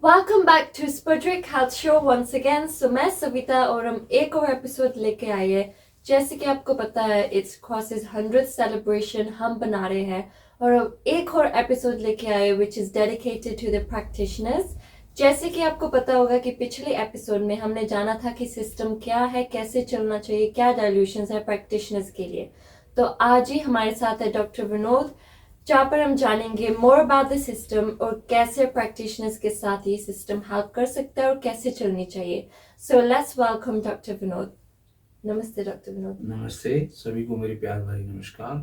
Welcome back to स्पड्रिक health show once again. So मैं सविता और हम एक और एपिसोड लेके आए हैं। जैसे कि आपको पता है इट्स क्रॉसेस 100th सेलिब्रेशन हम बना रहे हैं और अब एक और एपिसोड लेके आए which is dedicated to the practitioners. जैसे कि आपको पता होगा कि पिछले एपिसोड में हमने जाना था कि सिस्टम क्या है, कैसे चलना चाहिए, क्या डायल्यूशंस है प्रैक्टिशनर्स के लिए। तो आज ही हमारे साथ है डॉक्टर विनोद, जहाँ पर हम जानेंगे मोर अबाउट द सिस्टम और कैसे प्रैक्टिशनर्स के साथ ये सिस्टम हेल्प कर सकता है और कैसे चलनी चाहिए। So let's welcome doctor Vinod. नमस्ते डॉक्टर विनोद। नमस्ते सभी को, मेरी प्यार भरी नमस्कार।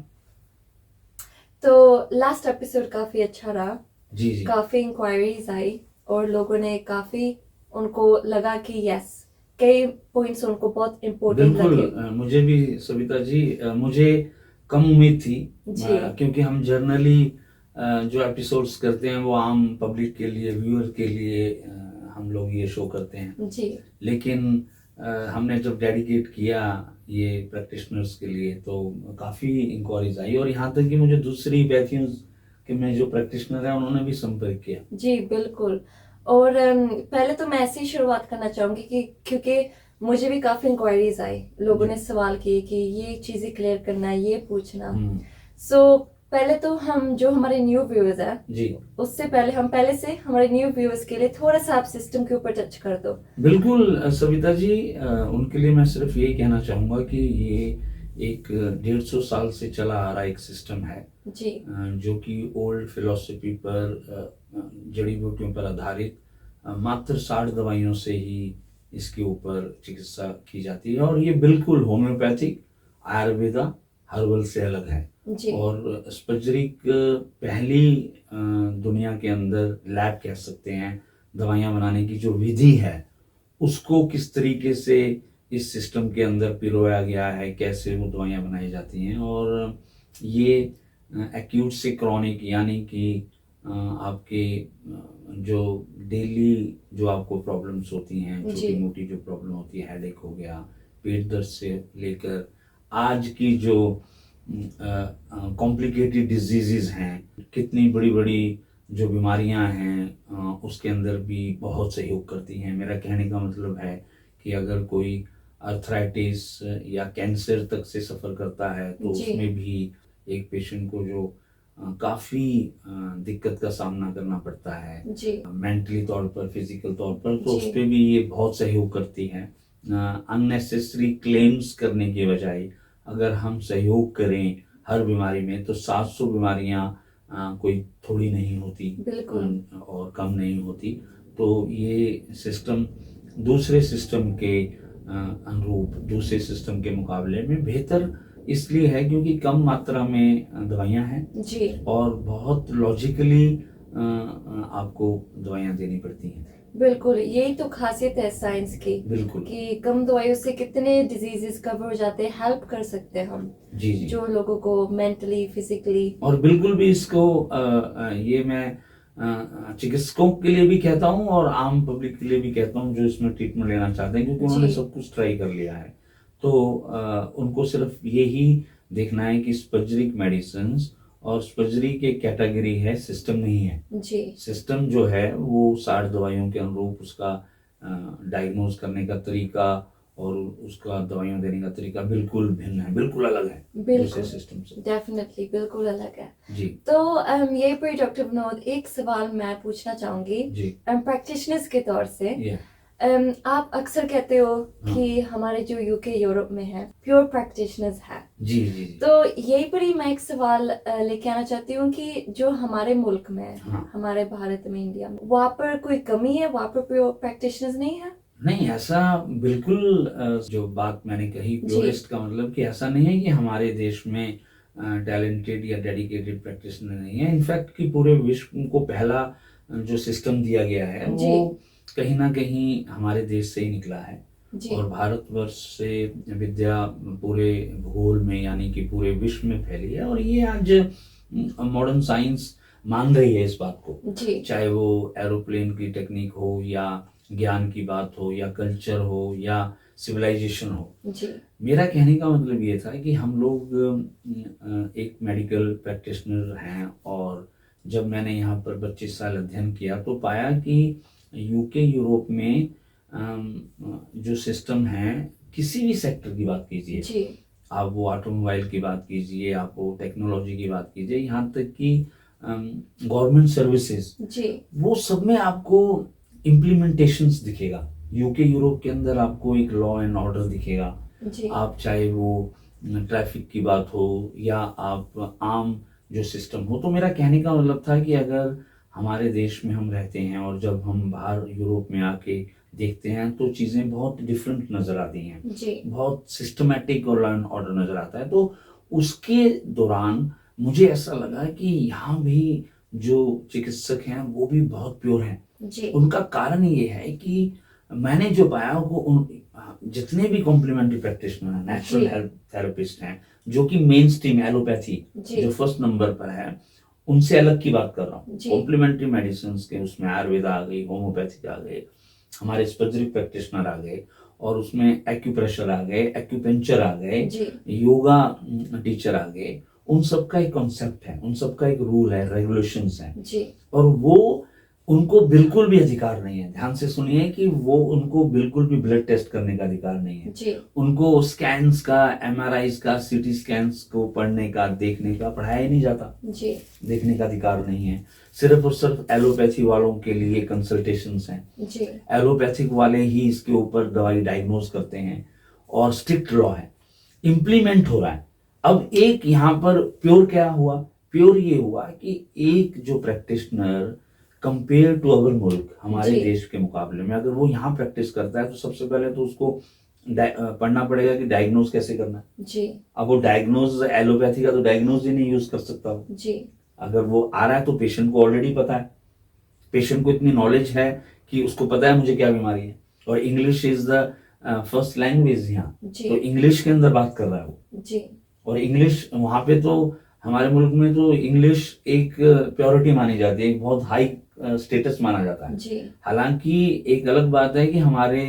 तो लास्ट एपिसोड काफी अच्छा रहा। जी जी। काफी इंक्वायरीज आई और लोगों ने काफी, उनको लगा कि यस, कई पॉइंट्स उनको बहुत इम्पोर्टेंट बिल्कुल लगे। मुझे भी सविता जी, मुझे कम उम्मीद थी जी क्योंकि हम जर्नली जो एपिसोड्स करते हैं वो आम पब्लिक के लिए, व्यूअर के लिए हम लोग ये शो करते हैं। जी लेकिन हमने जब डेडिकेट किया ये प्रैक्टिशनर्स के लिए तो काफ़ी इंक्वायरीज आई, और यहाँ तक कि मुझे दूसरी बैथियों के में जो प्रैक्टिशनर हैं उन्होंने भी संपर्क किया। जी बिल्कुल। और पहले तो मैं ऐसे ही शुरुआत करना चाहूंगी कि क्योंकि मुझे भी काफी इंक्वायरीज आई, लोगों जी ने सवाल किए कि ये चीजें क्लियर करना, ये पूछना। हम्म। सो पहले तो हम जो हमारे न्यू व्यूअर्स है, जी उससे पहले हम पहले से हमारे न्यू व्यूअर्स के लिए थोड़ा सा आप सिस्टम के ऊपर टच कर दो। बिल्कुल सविता जी, उनके लिए मैं सिर्फ यही कहना चाहूँगा कि ये एक 150 साल से चला आ रहा एक सिस्टम है जी जो कि ओल्ड फिलॉसफी पर, जड़ी बूटियों पर आधारित, मात्र 60 दवाइयों से ही इसके ऊपर चिकित्सा की जाती है, और ये बिल्कुल होम्योपैथिक, आयुर्वेदा, हर्बल से अलग है। जी और स्पज्रिक पहली दुनिया के अंदर लैब कह सकते हैं, दवाइयाँ बनाने की जो विधि है उसको किस तरीके से इस सिस्टम के अंदर पिरोया गया है, कैसे वो दवाइयाँ बनाई जाती हैं। और ये एक्यूट से क्रॉनिक, यानी कि आपके जो डेली जो आपको प्रॉब्लम्स होती हैं, जी छोटी मोटी जो प्रॉब्लम होती है, हेडेक हो गया, पेट दर्द से लेकर आज की जो कॉम्प्लिकेटेड डिजीजेज हैं, कितनी बड़ी बड़ी जो बीमारियां हैं, उसके अंदर भी बहुत सहयोग करती हैं। मेरा कहने का मतलब है कि अगर कोई अर्थराइटिस या कैंसर तक से सफ़र करता है तो जी उसमें भी एक पेशेंट को जो काफ़ी दिक्कत का सामना करना पड़ता है, जी मेंटली तौर पर, फिजिकल तौर पर, तो जी उस पर भी ये बहुत सहयोग करती है। अननेसेसरी क्लेम्स करने के बजाय अगर हम सहयोग करें हर बीमारी में, तो 700 बीमारियां कोई थोड़ी नहीं होती बिल्कुल और कम नहीं होती। तो ये सिस्टम दूसरे सिस्टम के अनुरूप, दूसरे सिस्टम के मुकाबले में बेहतर इसलिए है क्योंकि कम मात्रा में दवाइयाँ हैं जी और बहुत लॉजिकली आपको दवाइयाँ देनी पड़ती हैं। बिल्कुल, यही तो खासियत है साइंस की बिल्कुल। कि कम दवाइयों से कितने डिजीजेस कवर हो जाते हैं, हेल्प कर सकते हैं हम जी जी। जो लोगों को मेंटली, फिजिकली। और बिल्कुल भी इसको ये मैं चिकित्सकों के लिए भी कहता हूँ और आम पब्लिक के लिए भी कहता हूँ जो इसमें ट्रीटमेंट लेना चाहते हैं, क्योंकि जी उन्होंने सब कुछ ट्राई कर लिया है। तो उनको सिर्फ यही देखना है कि स्पज्रिक मेडिसिन और स्पज्री के कैटेगरी है, सिस्टम नहीं है। जी सिस्टम जो है वो 60 दवाइयों के अनुरूप उसका डायग्नोज करने का तरीका और उसका दवाइयाँ देने का तरीका बिल्कुल भिन्न है, बिल्कुल अलग है दूसरे बिल्कुल, सिस्टम से। डेफिनेटली बिल्कुल अलग है। जी तो यही पर डॉक्टर विनोद, एक सवाल मैं पूछना चाहूंगी जी। प्रैक्टिशनर्स के तौर से। ये आप अक्सर कहते हो हाँ। कि हमारे जो यूके यूरोप में है प्योर प्रैक्टिशनर्स है। जी जी जी। तो यहीं पर ही मैं एक सवाल लेके आना चाहती हूँ कि जो हमारे मुल्क में है, हाँ। हमारे भारत में, इंडिया में, वहाँ पर कोई कमी है, वहाँ पर प्योर प्रैक्टिशनर्स नहीं है? नहीं, ऐसा बिल्कुल जो बात मैंने कही जी प्योरेस्ट का मतलब कि ऐसा नहीं है कि हमारे देश में टैलेंटेड या डेडिकेटेड प्रैक्टिशनर नहीं है। इनफैक्ट कि पूरे विश्व को पहला जो सिस्टम दिया गया है जी वो कहीं ना कहीं हमारे देश से ही निकला है। जी और भारतवर्ष से विद्या पूरे भूगोल में, यानी कि पूरे विश्व में फैली है, और ये आज मॉडर्न साइंस मान रही है इस बात को। जी चाहे वो एरोप्लेन की टेक्निक हो, या ज्ञान की बात हो, या कल्चर हो, या सिविलाइजेशन हो। जी मेरा कहने का मतलब ये था कि हम लोग एक मेडिकल प्रैक्टिशनर हैं, और जब मैंने यहाँ पर 25 साल अध्ययन किया तो पाया कि यूके यूरोप में जो सिस्टम है, किसी भी सेक्टर की बात कीजिए, जी आप वो ऑटोमोबाइल की बात कीजिए, आप वो टेक्नोलॉजी की बात कीजिए, यहाँ तक कि गवर्नमेंट सर्विसेज, जी वो सब में आपको इम्प्लीमेंटेशंस दिखेगा। यूके यूरोप के अंदर आपको एक लॉ एंड ऑर्डर दिखेगा। जी आप चाहे वो ट्रैफिक की बात हो या आप आम जो सिस्टम हो। तो मेरा कहने का मतलब था कि अगर हमारे देश में हम रहते हैं और जब हम बाहर यूरोप में आके देखते हैं तो चीज़ें बहुत डिफरेंट नज़र आती हैं, जी बहुत सिस्टमेटिक और लॉ एंड ऑर्डर नज़र आता है। तो उसके दौरान मुझे ऐसा लगा कि यहाँ भी जो चिकित्सक हैं वो भी बहुत प्योर हैं। जी उनका कारण ये है कि मैंने जो पाया वो उन जितने भी कॉम्प्लीमेंट्री प्रैक्टिशनर हैं, नेचुरल जी। हेल्थ थेरेपिस्ट हैं, जो कि मेन स्ट्रीम एलोपैथी जी जो फर्स्ट नंबर पर है, उनसे अलग की बात कर रहा हूँ। जी। कॉम्प्लीमेंट्री मेडिसिन के उसमें आयुर्वेदा आ गई, होम्योपैथी आ गए, हमारे स्पर्जरिक प्रैक्टिशनर आ गए, और उसमें एक्यूप्रेशर आ गए, एक्यूपेंचर आ गए, जी योगा टीचर आ गए। उन सब का एक कॉन्सेप्ट है, उन सब का एक रूल है, रेगुलेशंस है, जी और वो उनको बिल्कुल भी अधिकार नहीं है। ध्यान से सुनिए कि वो उनको बिल्कुल भी ब्लड टेस्ट करने का अधिकार नहीं है। जी उनको स्कैन्स का, एमआरआई का, सीटी स्कैन्स को पढ़ने का, देखने का पढ़ाया ही नहीं जाता। जी देखने का अधिकार नहीं है। सिर्फ और सिर्फ एलोपैथी वालों के लिए कंसल्टेशंस हैं। जी एलोपैथिक वाले ही इसके ऊपर दवाई डायग्नोज करते हैं, और स्ट्रिक्ट लॉ है, इम्प्लीमेंट हो रहा है। अब एक यहाँ पर प्योर क्या हुआ? प्योर ये हुआ कि एक जो प्रैक्टिशनर कंपेयर टू अवर मुल्क, हमारे जी। देश के मुकाबले में अगर वो यहाँ प्रैक्टिस करता है तो सबसे पहले तो उसको पढ़ना पड़ेगा कि डायग्नोज कैसे करना है। जी अब वो डायग्नोज एलोपैथी का तो डायग्नोज ही नहीं यूज कर सकता वो। जी अगर वो आ रहा है तो पेशेंट को ऑलरेडी पता है, पेशेंट को इतनी नॉलेज है कि उसको पता है मुझे क्या बीमारी है, और English is the first language यहाँ, जी तो इंग्लिश के अंदर बात कर रहा है वो। जी और इंग्लिश वहाँ पे तो हमारे मुल्क में तो इंग्लिश एक प्योरिटी मानी जाती है, एक बहुत हाई स्टेटस माना जाता है। जी हालांकि एक अलग बात है कि हमारे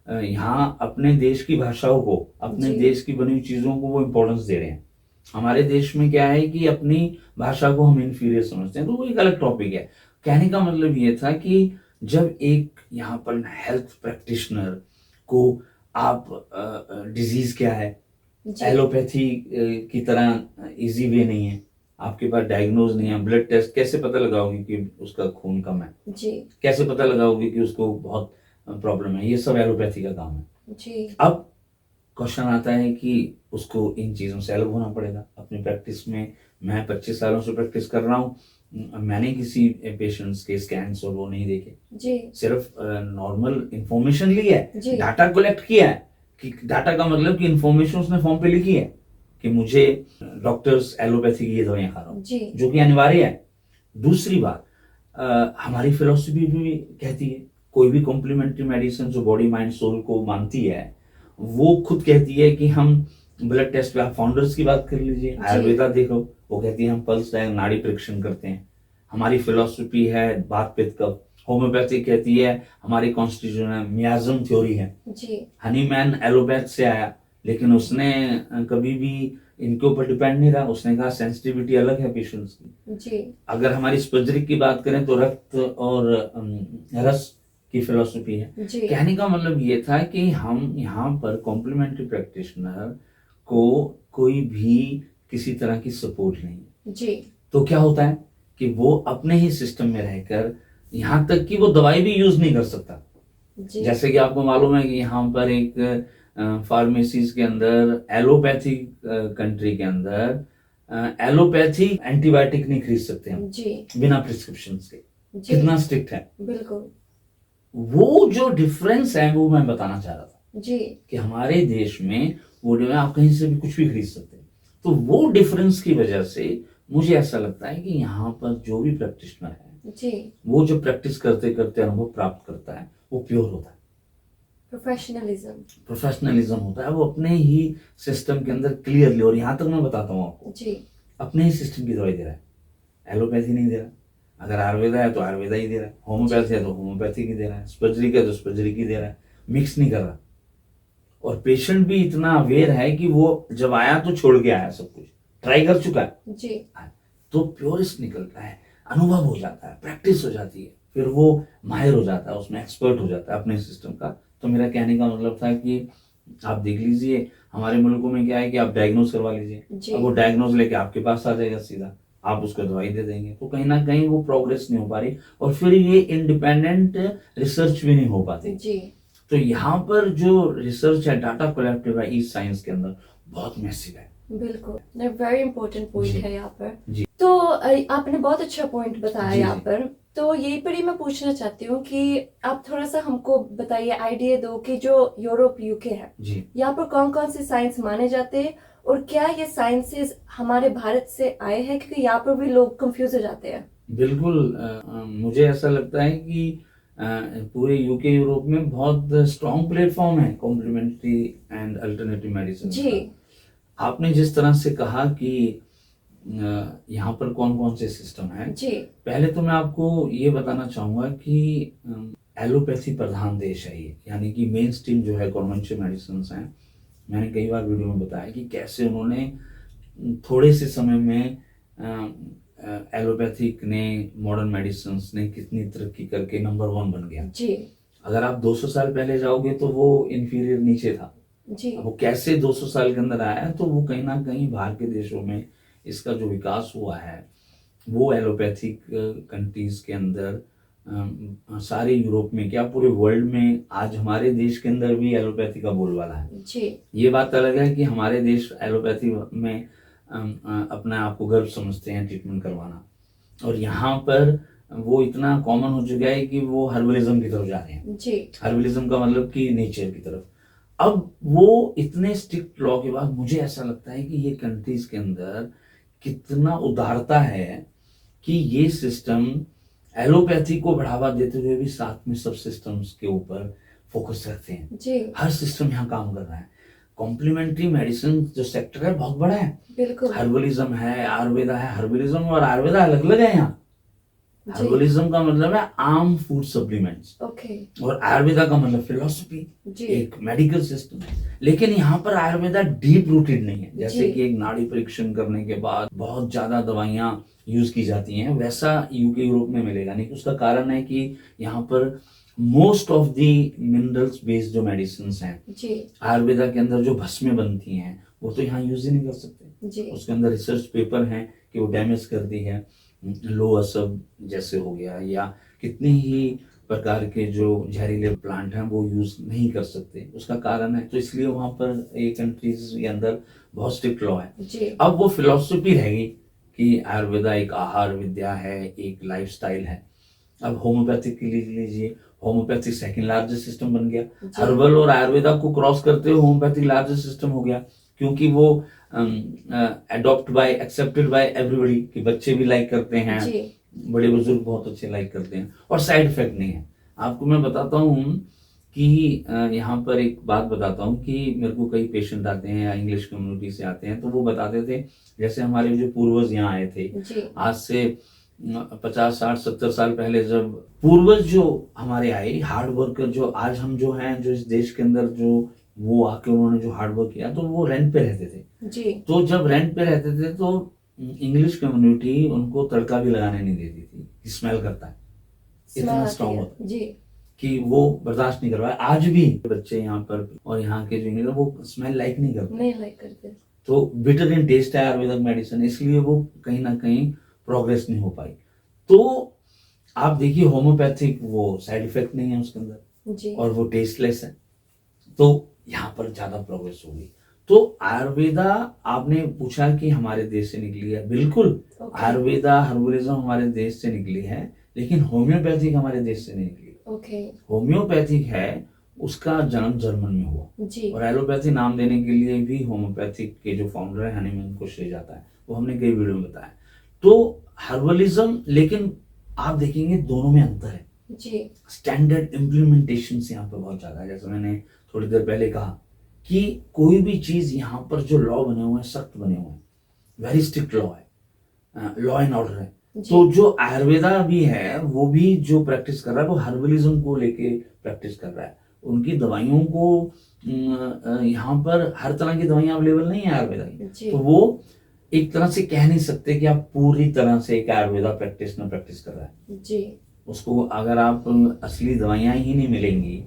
यहाँ अपने देश की भाषाओं को, अपने जी। देश की बनी हुई चीजों को वो इम्पोर्टेंस दे रहे हैं। हमारे देश में क्या है कि अपनी भाषा को हम इन्फीरियर समझते हैं, तो वो एक अलग टॉपिक है। कहने का मतलब ये था कि जब एक यहाँ पर हेल्थ प्रैक्टिशनर को आप डिजीज क्या है, जी एलोपैथी की तरह इजी वे नहीं है, आपके पास डायग्नोज नहीं है। ब्लड टेस्ट कैसे पता लगाओगे कि उसका खून कम है, जी कैसे पता लगाओगे कि उसको बहुत प्रॉब्लम है? ये सब एलोपैथी का काम है। जी अब क्वेश्चन आता है कि उसको इन चीज़ों से अलग होना पड़ेगा। अपनी प्रैक्टिस में मैं 25 सालों से प्रैक्टिस कर रहा हूँ, मैंने किसी पेशेंट्स के स्कैन्स और वो नहीं देखे, जी सिर्फ नॉर्मल इंफॉर्मेशन ली है, जी। डाटा कलेक्ट किया है। कि डाटा का मतलब कि इंफॉर्मेशन उसने फॉर्म पे लिखी है कि मुझे डॉक्टर्स एलोपैथी की ये दवाइयाँ खा रहा हूँ, जी जो कि अनिवार्य है। दूसरी बात, हमारी फिलोसफी भी कहती है, कोई भी कॉम्प्लीमेंट्री मेडिसिन जो बॉडी माइंड सोल को मानती है, वो खुद कहती है कि हम ब्लड टेस्ट पे, आप फाउंडर्स की बात कर लीजिए, आयुर्वेदा देखो, वो कहती है हम पल्स नाड़ी परीक्षण करते हैं। हमारी फिलोसफी है बात पित्त कफ। होम्योपैथी कहती है, हमारी कॉन्स्टिट्यूशन है, मियाज्म थ्योरी है। जी हनीमैन एलोपैथ से आया, लेकिन उसने कभी भी इनके ऊपर डिपेंड नहीं रहा। उसने कहा सेंसिटिविटी अलग है पेशेंट्स की। जी अगर हमारी स्पर्जरिक की बात करें तो रक्त और रस की फिलोसफी है। जी कहने का मतलब ये था कि हम यहाँ पर कॉम्प्लीमेंट्री प्रैक्टिशनर को कोई भी किसी तरह की सपोर्ट नहीं है। जी तो क्या होता है कि वो अपने ही सिस्टम में रहकर, यहाँ तक कि वो दवाई भी यूज नहीं कर सकता। जी जैसे कि आपको मालूम है कि यहाँ पर एक फार्मेसीज के अंदर, एलोपैथी कंट्री के अंदर एलोपैथी एंटीबायोटिक नहीं खरीद सकते हम जी बिना प्रिस्क्रिप्शन के। जी कितना स्ट्रिक्ट है। बिल्कुल वो जो डिफरेंस है वो मैं बताना चाह रहा था जी कि हमारे देश में वो जो है आप कहीं से भी कुछ भी खरीद सकते हैं। तो वो डिफरेंस की वजह से मुझे ऐसा लगता है कि यहाँ पर जो भी प्रैक्टिशनर है, जी वो जो प्रैक्टिस करते करते अनुभव प्राप्त करता है, वो प्योर होता है, प्रोफेशनलिज्म होता है। वो अपने ही सिस्टम के अंदर क्लियरली, और यहाँ तक मैं बताता हूँ आपको, जी अपने ही सिस्टम की दवाई दे रहा है, एलोपैथी नहीं दे रहा। अगर आयुर्वेदा है तो आयुर्वेदा ही दे रहा है, होम्योपैथी है तो होम्योपैथी की दे रहा है, स्पर्जरी है तो स्पर्जरी की दे रहा है, मिक्स नहीं कर रहा। और पेशेंट भी इतना अवेयर है कि वो जब आया तो छोड़ के आया, सब कुछ ट्राई कर चुका है, जी तो प्योरिस्ट निकलता है, अनुभव हो जाता है, प्रैक्टिस हो जाती है। फिर वो माहिर हो जाता है, उसमें एक्सपर्ट हो जाता है अपने सिस्टम का। तो मेरा कहने का मतलब था कि आप देख लीजिए हमारे मुल्कों में क्या है कि आप डायग्नोज करवा लीजिए, जी अब वो डायग्नोज लेके आपके पास आ जाएगा सीधा, आप उसको दवाई दे देंगे। तो कहीं ना कहीं वो प्रोग्रेस नहीं हो पा रही, और फिर ये इंडिपेंडेंट रिसर्च भी नहीं हो पाती। जी तो यहाँ पर जो रिसर्च है, डाटा कलेक्टिव है ई साइंस के अंदर, बहुत मैसिव है। बिल्कुल, वेरी इंपॉर्टेंट पॉइंट जी है यहाँ पर। जी तो आपने बहुत अच्छा पॉइंट बताया जी यहाँ जी पर। तो यही पर ही मैं पूछना चाहती हूँ कि आप थोड़ा सा हमको बताइए, आइडिया दो कि जो यूरोप यूके है, जी। यहाँ पर कौन कौन से साइंस माने जाते हैं, और क्या ये साइंसेस हमारे भारत से आए हैं, क्योंकि यहाँ पर भी लोग कंफ्यूज हो जाते हैं। बिल्कुल, मुझे ऐसा लगता है कि अ, पूरे यूके यूरोप में बहुत स्ट्रॉन्ग प्लेटफॉर्म है कॉम्प्लीमेंट्री एंड अल्टरनेटिव मेडिसिन जी का। आपने जिस तरह से कहा कि यहाँ पर कौन कौन से सिस्टम है, जी पहले तो मैं आपको ये बताना चाहूँगा कि एलोपैथी प्रधान देश है ये, यानी कि मेन स्ट्रीम जो है कन्वेंशनल मेडिसिन हैं। मैंने कई बार वीडियो में बताया कि कैसे उन्होंने थोड़े से समय में एलोपैथिक ने, मॉडर्न मेडिसिन ने कितनी तरक्की करके नंबर 1 बन गया। जी अगर आप 200 साल पहले जाओगे तो वो इंफीरियर नीचे था। जी अब वो कैसे 200 साल के अंदर आया है, तो वो कहीं ना कहीं बाहर के देशों में इसका जो विकास हुआ है, वो एलोपैथिक कंट्रीज के अंदर, सारे यूरोप में क्या पूरे वर्ल्ड में, आज हमारे देश के अंदर भी एलोपैथी का बोलबाला है। जी ये बात अलग है कि हमारे देश एलोपैथी में अपने आप को गर्व समझते हैं ट्रीटमेंट करवाना, और यहाँ पर वो इतना कॉमन हो चुका है कि वो हर्बलिज्म की तरफ जा रहे हैं। जी हर्बलिज्म का मतलब कि नेचर की तरफ। अब वो इतने स्ट्रिक्ट लॉ के बाद मुझे ऐसा लगता है कि ये कंट्रीज के अंदर कितना उदारता है कि ये सिस्टम एलोपैथी को बढ़ावा देते हुए भी साथ में सब सिस्टम्स के ऊपर फोकस रखते हैं। जी हर सिस्टम यहाँ काम कर रहा है। कॉम्प्लीमेंट्री मेडिसिन जो सेक्टर है बहुत बड़ा है। बिल्कुल हर्बलिज्म है, आयुर्वेदा है। हर्बलिज्म और आयुर्वेदा अलग अलग है यहाँ। जी हर्बलिज्म का मतलब है आम फूड सप्लीमेंट्स, ओके और आयुर्वेदा का मतलब फिलॉसफी, जी एक मेडिकल सिस्टम है। लेकिन यहाँ पर आयुर्वेदा डीप रूटेड नहीं है। जैसे जी कि एक नाड़ी परीक्षण करने के बाद बहुत ज्यादा दवाइयां यूज की जाती हैं, वैसा यूके यूरोप में मिलेगा नहीं। उसका कारण है कि यहाँ पर most of the minerals based जो मेडिसिन हैं, जी आयुर्वेदा के अंदर जो भस्में बनती हैं, वो तो यहाँ यूज ही नहीं कर सकते। जी उसके अंदर रिसर्च पेपर हैं कि वो डैमेज कर दी है। लो असब जैसे हो गया, या कितने ही प्रकार के जो जहरीले प्लांट हैं वो यूज नहीं कर सकते। उसका कारण है, तो इसलिए वहां पर ये कंट्रीज के अंदर बहुत स्ट्रिक्ट लॉ है। जी अब वो फिलॉसफी रहेगी कि आयुर्वेदा एक आहार विद्या है, एक लाइफस्टाइल है। अब होम्योपैथिक के लीजिए, होम्योपैथिक सेकंड लार्जेस्ट सिस्टम बन गया। जी हर्बल और आयुर्वेदा को क्रॉस करते हुए होम्योपैथिक लार्जेस्ट सिस्टम हो गया, क्योंकि वो adopt by, accepted by everybody, कि बच्चे भी लाइक करते हैं, जी बड़े बुजुर्ग बहुत अच्छे लाइक करते हैं, और साइड इफेक्ट नहीं है। आपको मैं बताता हूँ कि यहाँ पर एक बात बताता हूँ कि मेरे को कई पेशेंट आते हैं या इंग्लिश कम्युनिटी से आते हैं, तो वो बताते थे जैसे हमारे जो पूर्वज यहाँ आए थे जी आज से 50 60 70 साल पहले, जब पूर्वज जो हमारे आए हार्ड वर्कर, जो आज हम जो हैं, जो इस देश के अंदर जो वो आके उन्होंने जो हार्ड वर्क किया, तो वो रेंट पे रहते थे। जी तो जब रेंट पे रहते थे तो इंग्लिश कम्युनिटी उनको तड़का भी लगाने नहीं देती थी, स्मेल करता है, इतना स्मेल आती स्ट्रॉन्ग है होता है जी कि वो बर्दाश्त नहीं कर पाए। आज भी बच्चे यहाँ पर और यहाँ के जो इंग्लिश, वो स्मेल लाइक नहीं करते। नहीं लाइक करते। तो बिटर इन टेस्ट है आयुर्वेदिक मेडिसिन, इसलिए वो कहीं ना कहीं प्रोग्रेस नहीं हो पाई। तो आप देखिए होम्योपैथिक, वो साइड इफेक्ट नहीं है उसके अंदर, जी और वो टेस्टलेस है, तो यहाँ पर ज्यादा प्रोग्रेस होगी। तो आयुर्वेदा, आपने पूछा कि हमारे देश से निकली है, बिल्कुल ओके आयुर्वेदा हर्बलिज्म हमारे देश से निकली है, लेकिन होम्योपैथिक हमारे देश से नहीं निकली। ओके होम्योपैथिक है, उसका जन्म जर्मन में हुआ, जी और एलोपैथी नाम देने के लिए भी होम्योपैथिक के जो फाउंडर है हनीमैन को श्रेय जाता है, वो हमने कई वीडियो में बताया। तो हर्बलिज्म, लेकिन आप देखेंगे दोनों में अंतर है। जी स्टैंडर्ड इम्प्लीमेंटेशन यहाँ पर बहुत ज्यादा है। जैसे मैंने थोड़ी देर पहले कहा कि कोई भी चीज यहाँ पर जो लॉ बने हुए हैं, सख्त बने हुए हैं, वेरी स्ट्रिक्ट लॉ है, लॉ एंड ऑर्डर है। जी तो जो आयुर्वेदा भी है, वो भी जो प्रैक्टिस कर रहा है, वो हर्बलिज्म को लेके प्रैक्टिस कर रहा है। उनकी दवाइयों को यहाँ पर हर तरह की दवाइयाँ अवेलेबल नहीं है आयुर्वेदा की, जी तो वो एक तरह से कह नहीं सकते कि आप पूरी तरह से एक आयुर्वेदा प्रैक्टिस में प्रैक्टिस कर रहा है। जी उसको अगर आप असली दवाइयाँ ही नहीं मिलेंगी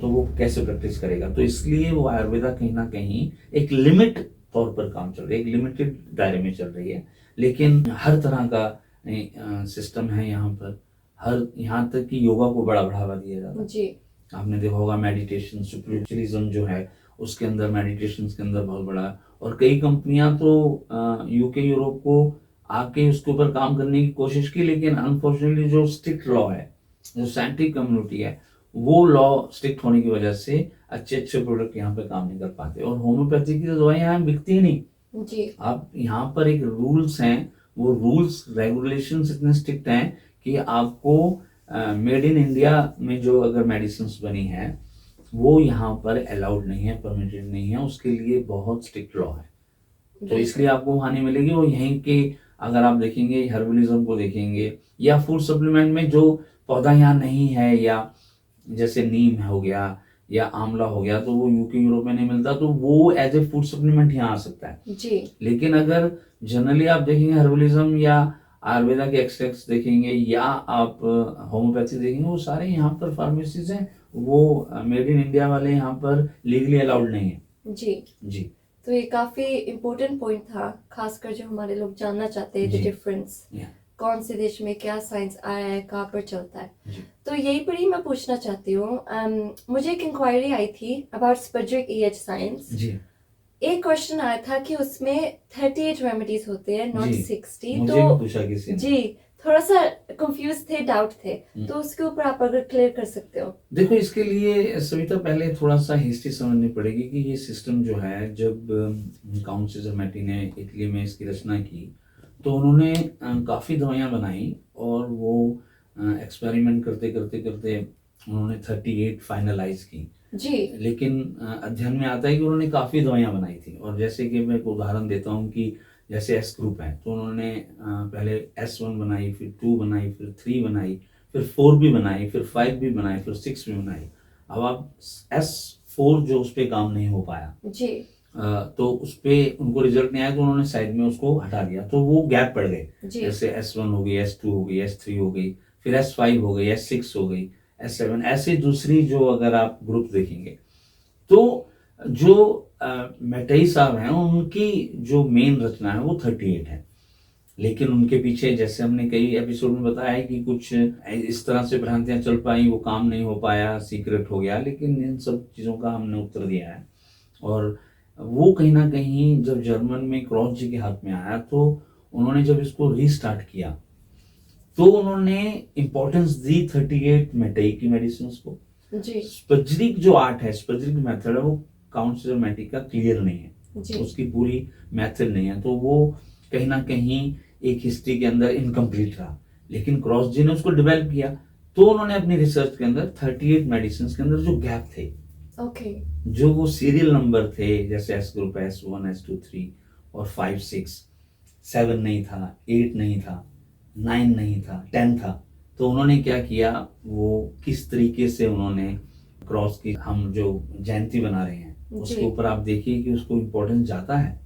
तो वो कैसे प्रैक्टिस करेगा। तो इसलिए वो आयुर्वेदा कहीं ना कहीं एक लिमिट तौर पर काम चल रही है, एक लिमिटेड दायरे में चल रही है, लेकिन हर तरह का सिस्टम है यहाँ पर। हर यहाँ तक कि योगा को बड़ा बढ़ावा दिया जाता है जी। आपने देखा होगा, मेडिटेशन स्पिरिचुअलिज्म जो है उसके अंदर, मेडिटेशन के अंदर बहुत बड़ा, और कई कंपनियां तो यूके यूरोप को आके उसके ऊपर काम करने की कोशिश की, लेकिन अनफॉर्चुनेटली जो स्ट्रिक्ट लॉ है, जो साइंटिफिक कम्युनिटी है, वो लॉ स्ट्रिक्ट होने की वजह से अच्छे अच्छे प्रोडक्ट यहाँ पे काम नहीं कर पाते। और होम्योपैथी की तो दवाइयाँ यहाँ बिकती ही नहीं जी। आप यहाँ पर एक रूल्स हैं, वो रूल्स रेगुलेशंस इतने स्ट्रिक्ट हैं कि आपको मेड इन इंडिया में जो अगर मेडिसिन बनी है वो यहाँ पर अलाउड नहीं है, परमिटेड नहीं है, उसके लिए बहुत स्ट्रिक्ट लॉ है। तो इसलिए आपको वहां नहीं मिलेगी। वो यहीं के अगर आप देखेंगे हर्बलिज्म को देखेंगे या फूड सप्लीमेंट में जो पौधा यहाँ नहीं है, या जैसे नीम हो गया या आंवला हो गया, तो वो यूके यूरोप में नहीं मिलता, तो वो एज ए फूड सप्लीमेंट यहाँ आ सकता है जी। लेकिन अगर जनरली आप देखेंगे हर्बलिज्म या आयुर्वेदा के एक्सट्रैक्ट्स देखेंगे या आप होम्योपैथी देखेंगे, वो सारे यहाँ पर फार्मेसीज हैं, वो मेड इन इंडिया वाले यहाँ पर लीगली अलाउड नहीं है। जी। जी। तो ये काफी इम्पोर्टेंट पॉइंट था, खासकर जो हमारे लोग जानना चाहते हैं द जी। डिफरेंस, या कौन से देश में क्या साइंस आया है, कहाँ पर चलता है। जी। तो यही पर ही मैं पूछना चाहती हूँ, मुझे एक इंक्वायरी आई थी अबाउट स्पज्रिक EH साइंस। जी। एक क्वेश्चन आया था कि उसमें 38 रेमेडीज होते हैं, नॉट जी। 60। मुझे तो भी पूछा किसी ने। जी, थोड़ा सा कंफ्यूज थे, डाउट थे, तो उसके ऊपर आप अगर क्लियर कर सकते हो। देखो, इसके लिए सविता पहले थोड़ा सा हिस्ट्री समझनी पड़ेगी कि ये सिस्टम जो है, जब काउंट सीजरमैटी ने इटली में इसकी रचना की तो उन्होंने काफ़ी दवाइयाँ बनाई और वो एक्सपेरिमेंट करते करते करते उन्होंने 38 फाइनलाइज की। जी। लेकिन अध्ययन में आता है कि उन्होंने काफ़ी दवाइयाँ बनाई थी। और जैसे कि मैं एक उदाहरण देता हूँ कि जैसे एस ग्रुप है, तो उन्होंने पहले S1 बनाई, फिर 2 बनाई, फिर 3 बनाई, फिर 4 भी बनाई, फिर 5 भी बनाई, फिर 6 भी बनाई। अब आप S4 जो उस पर काम नहीं हो पाया, जी। तो उस पर उनको रिजल्ट नहीं आया, तो उन्होंने साइड में उसको हटा दिया, तो वो गैप पड़ गए। जी। जैसे S1 हो गई, S2 हो गई, S3 हो गई, फिर S5 हो गई, S6 हो गई, S7, ऐसे दूसरी जो अगर आप ग्रुप देखेंगे तो जो मेटई साहब हैं उनकी जो मेन रचना है वो 38 है। लेकिन उनके पीछे, जैसे हमने कई एपिसोड में बताया है कि कुछ इस तरह से भ्रांतियां चल पाई, वो काम नहीं हो पाया, सीक्रेट हो गया, लेकिन इन सब चीज़ों का हमने उत्तर दिया है। और वो कहीं ना कहीं जब जर्मन में क्रॉस जी के हाथ में आया तो उन्होंने जब इसको रीस्टार्ट किया तो उन्होंने इंपॉर्टेंस दी 38 मेटई की मेडिसिन को। जी। स्पज्रिक जो आर्ट है, स्पज्रिक मेथड है, वो काउंट सीजरमैटिक का क्लियर नहीं है जी। उसकी पूरी मेथड नहीं है, तो वो कहीं ना कहीं एक हिस्ट्री के अंदर इनकम्प्लीट रहा। लेकिन क्रॉस जी ने उसको डेवलप किया, तो उन्होंने अपनी रिसर्च के अंदर 38 मेडिसिन के अंदर जो गैप थे, ओके, जो वो सीरियल नंबर थे, जैसे एस ग्रुप, S1, S2, 3 और 5, 6, 7 नहीं था, 8 नहीं था, 9 नहीं था, 10 था, तो उन्होंने क्या किया, वो किस तरीके से उन्होंने क्रॉस की, हम जो जयंती बना रहे हैं उसके ऊपर आप देखिए कि उसको इम्पोर्टेंस जाता है,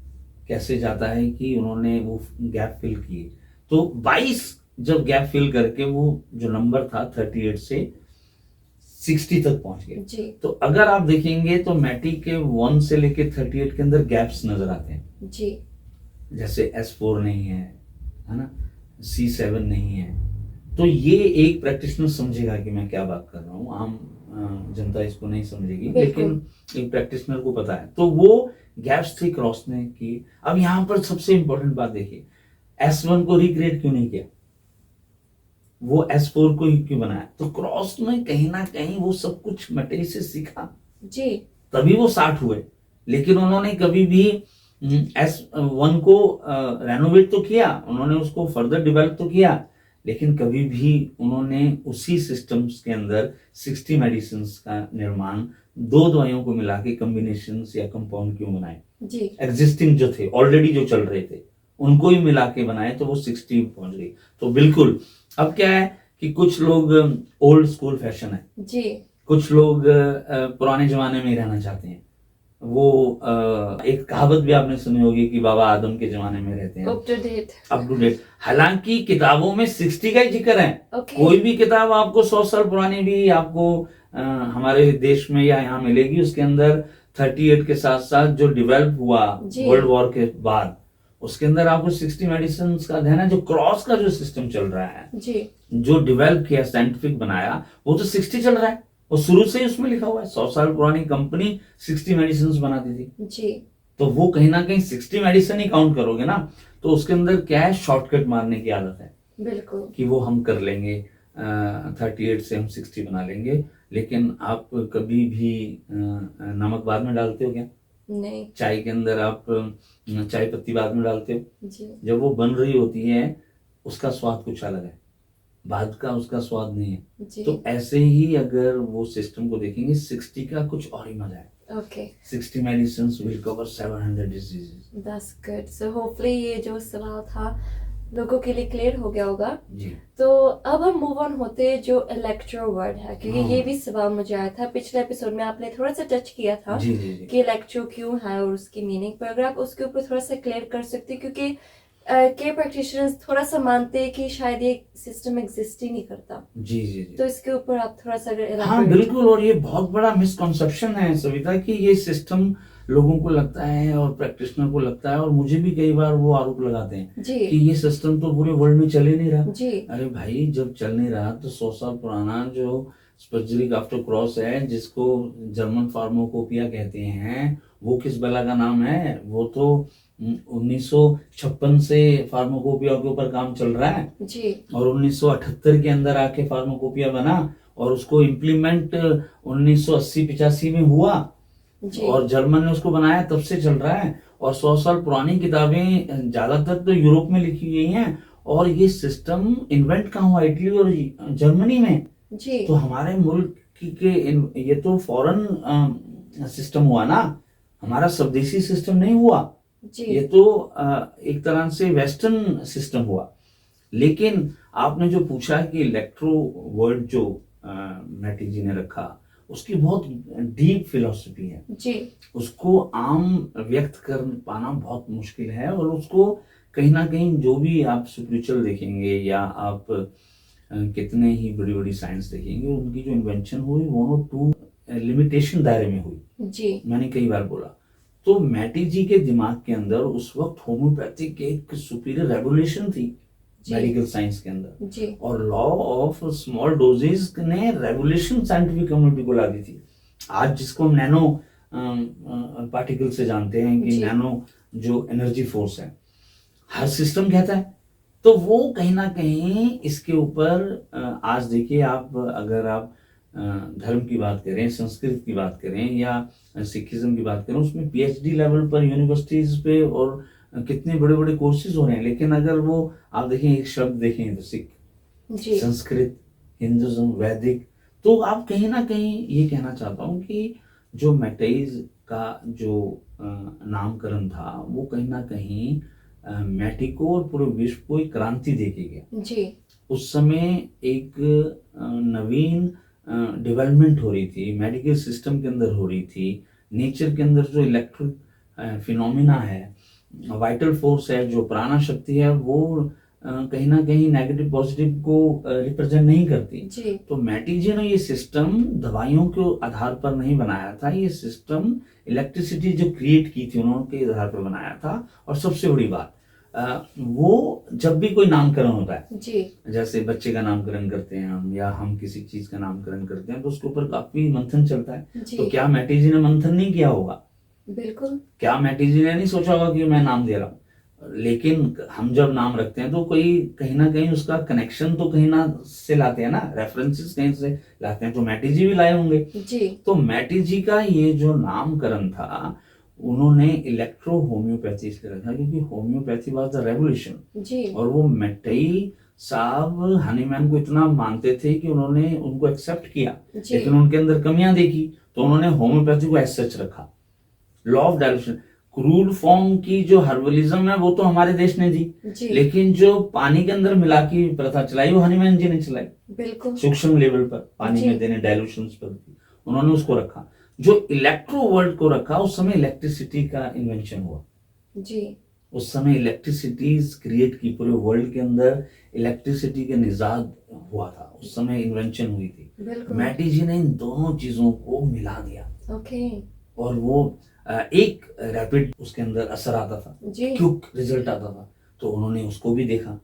कैसे जाता है कि उन्होंने वो गैप फिल किए। तो 22 जब गैप फिल करके वो जो नंबर था 38 से 60 तक पहुंच गए। जी। तो अगर आप देखेंगे तो मैटी के 1 से लेके 38 के अंदर गैप्स नजर आते हैं। जी। जैसे S4 नहीं है ना, C7 नहीं है, तो ये एक प्रैक्टिशनर समझेगा कि मैं क्या बात कर रहा हूँ, आम जनता इसको नहीं समझेगी, लेकिन एक प्रैक्टिशनर को पता है। तो वो गैप्स थी क्रॉस ने की। अब यहाँ पर सबसे इंपॉर्टेंट बात देखिए, S1 को रिक्रिएट क्यों नहीं किया, वो S4 को ही क्यों बनाया, तो क्रॉस ने कहीं ना कहीं वो सब कुछ मटेरियल से सीखा, जी, तभी वो 60 हुए। लेकिन उन्होंने कभी भी S1 को रेनोवेट तो किया, उन्होंने उसको फर्दर डेवलप तो किया, लेकिन कभी भी उन्होंने उसी सिस्टम्स के अंदर 60 मेडिसिन का निर्माण 2 दवाइयों को मिला के कॉम्बिनेशन या कंपाउंड क्यों बनाए, जी, एग्जिस्टिंग जो थे, ऑलरेडी जो चल रहे थे, उनको ही मिला के बनाए, तो वो 60 पहुंच गई। तो बिल्कुल अब क्या है कि कुछ लोग ओल्ड स्कूल फैशन है जी, कुछ लोग पुराने जमाने में ही रहना चाहते हैं, वो एक कहावत भी आपने सुनी होगी कि बाबा आदम के जमाने में रहते हैं, up to date. Up to date. हालांकि किताबों में 60 का ही जिक्र है। Okay. कोई भी किताब आपको 100 साल पुरानी भी आपको हमारे देश में या यहाँ मिलेगी, उसके अंदर 38 के साथ साथ जो डेवलप हुआ जी। वर्ल्ड वॉर के बाद, उसके अंदर आपको 60 मेडिसिन का अध्ययन है। जो क्रॉस का जो सिस्टम चल रहा है, जी। जो डेवलप किया, साइंटिफिक बनाया, वो तो 60 चल रहा है। और शुरू से ही उसमें लिखा हुआ है 100 साल पुरानी कंपनी 60 मेडिसिन बनाती थी। जी। तो वो कहीं ना कहीं 60 मेडिसिन ही काउंट करोगे ना, तो उसके अंदर क्या है, शॉर्टकट मारने की आदत है। बिल्कुल। कि वो हम कर लेंगे, 38 से हम 60 बना लेंगे। लेकिन आप कभी भी नमक बाद में डालते हो क्या? नहीं। चाय के अंदर आप चाय पत्ती बाद में डालते हो? जी। जब वो बन रही होती है उसका स्वाद कुछ अलग है, बाद का उसका स्वाद नहीं है। जी। तो ऐसे ही अगर वो सिस्टम को देखेंगे, 60 का कुछ और ही मजा है। Okay. 60 medicines will cover 700 diseases. That's good. So hopefully ये जो सवाल था लोगों के लिए क्लियर हो गया होगा। जी। तो अब हम मूव ऑन होते हैं जो इलेक्ट्रो वर्ड है, क्योंकि हाँ। ये भी सवाल मुझे आया था पिछले एपिसोड में, आपने थोड़ा सा टच किया था जी जी जी। कि इलेक्ट्रो क्यों है और उसकी मीनिंग, पर अगर आप उसके ऊपर थोड़ा सा क्लियर कर सकते हैं, क्योंकि के प्रैक्टिशनर्स थोड़ा सा मानते हैं कि शायद ये सिस्टम एग्जिस्ट ही नहीं करता। जी जी जी। तो इसके ऊपर आप थोड़ा सा हाँ बिल्कुल, और ये बहुत बड़ा मिसकॉन्सेप्शन है सविता कि ये सिस्टम लोगों को लगता है और प्रैक्टिशनर को लगता है, और मुझे भी कई बार वो आरोप लगाते हैं जी कि ये सिस्टम तो पूरे वर्ल्ड में चल ही नहीं रहा। जी। अरे भाई, जब चल नहीं रहा तो 100 साल पुराना जो स्पजरिक आफ्टर क्रॉस है, जिसको जर्मन फार्माकोपिया कहते हैं, वो किस बला का नाम है? वो तो 1956 से फार्माकोपिया के ऊपर काम चल रहा है जी। और 1978 के अंदर आके फार्माकोपिया बना और उसको इम्प्लीमेंट 1980-85 में हुआ जी। और जर्मन ने उसको बनाया, तब से चल रहा है। और 100 साल पुरानी किताबें ज्यादातर तो यूरोप में लिखी गई हैं, और ये सिस्टम इन्वेंट कहाँ हुआ? इटली और जर्मनी में। जी। तो हमारे मुल्क के ये तो फॉरेन सिस्टम हुआ ना, हमारा स्वदेशी सिस्टम नहीं हुआ। जी। ये तो एक तरह से वेस्टर्न सिस्टम हुआ। लेकिन आपने जो पूछा कि इलेक्ट्रो वर्ड जो मैटी जी ने रखा, उसकी बहुत डीप फिलॉसफी है जी। उसको आम व्यक्त कर पाना बहुत मुश्किल है, और उसको कहीं ना कहीं जो भी आप स्पिरिचुअल देखेंगे या आप कितने ही बड़ी बड़ी साइंस देखेंगे, उनकी जो इन्वेंशन हुई वो टू लिमिटेशन दायरे में हुई। जी। मैंने कई बार बोला। तो मैटी जी के दिमाग के अंदर उस वक्त होम्योपैथी के एक सुपीरियर रेवोल्यूशन थी मेडिकल साइंस के अंदर जी। और लॉ ऑफ स्मॉल डोजेज ने रेवोल्यूशन साइंटिफिक कम्युनिटी को ला दी थी। आज जिसको हम नैनो पार्टिकल से जानते हैं कि नैनो जो एनर्जी फोर्स है, हर सिस्टम कहता है। तो वो कहीं ना कहीं इसके ऊपर आज देखिए, आप अगर आप धर्म की बात करें, संस्कृत की बात करें या सिखिज्म की बात करें, उसमें पीएचडी लेवल पर यूनिवर्सिटीज पे और कितने बड़े बड़े कोर्सेज हो रहे हैं। लेकिन अगर वो आप देखें, एक शब्द देखें तो सिख, संस्कृत, हिंदुज्म, वैदिक, तो आप कहीं ना कहीं ये कहना चाहता हूँ कि जो मैटेज का जो नामकरण था वो कहीं ना कहीं मैटी को और पूरे विश्व को एक क्रांति देके गया जी। उस समय एक नवीन डेवलपमेंट हो रही थी, मेडिकल सिस्टम के अंदर हो रही थी, नेचर के अंदर जो इलेक्ट्रिक फिनोमिना है, वाइटल फोर्स है, जो प्राणा शक्ति है, वो कहीं ना कहीं नेगेटिव पॉजिटिव को रिप्रेजेंट नहीं करती जी। तो मैटी जी ने ये सिस्टम दवाइयों के आधार पर नहीं बनाया था, ये सिस्टम इलेक्ट्रिसिटी जो क्रिएट की थी उन्होंने के आधार पर बनाया था। और सबसे बड़ी बात, वो जब भी कोई नामकरण होता है जी, जैसे बच्चे का नामकरण करते हैं हम, या हम किसी चीज का नामकरण करते हैं, तो उसके ऊपर काफी मंथन चलता है। तो क्या मैटी जी ने मंथन नहीं किया होगा? बिल्कुल। क्या मैटी जी ने नहीं सोचा होगा कि मैं नाम दे रहा हूँ? लेकिन हम जब नाम रखते हैं तो कोई कहीं ना कहीं उसका कनेक्शन तो कहीं ना से लाते हैं ना, रेफरेंसेस कहीं से लाते हैं, तो मैटी जी भी लाए होंगे जी। तो मैटी जी का ये जो नामकरण था, उन्होंने इलेक्ट्रो होम्योपैथी इसलिए रखा क्योंकि होम्योपैथी वाज द रेवोल्यूशन जी। और वो मैटी साहब हनीमैन को इतना मानते थे कि उन्होंने उनको एक्सेप्ट किया, लेकिन उनके अंदर कमियां देखी तो उन्होंने होम्योपैथी को एज सच रखा। Law of dilution, crude form की जो हर्बलिज्म है वो तो हमारे देश ने दी, लेकिन जो पानी के अंदर मिला की प्रथा चलाई वो हनीमैन जी ने चलाई, बिल्कुल सूक्ष्म लेवल पर पानी में देने, डायल्यूशन पर उन्होंने उसको रखा। जो इलेक्ट्रो वर्ल्ड को रखा, उस समय इलेक्ट्रिसिटी का इन्वेंशन हुआ। जी उस समय इलेक्ट्रिसिटी क्रिएट की, पूरे वर्ल्ड के अंदर इलेक्ट्रिसिटी का निजात हुआ था, उस समय इन्वेंशन हुई थी। बिल्कुल। मैटी जी ने इन दोनों चीजों को मिला दिया ओके। और वो एक रैपिड उसके अंदर असर आता था, जी क्विक रिजल्ट आता था, तो उन्होंने उसको भी देखा।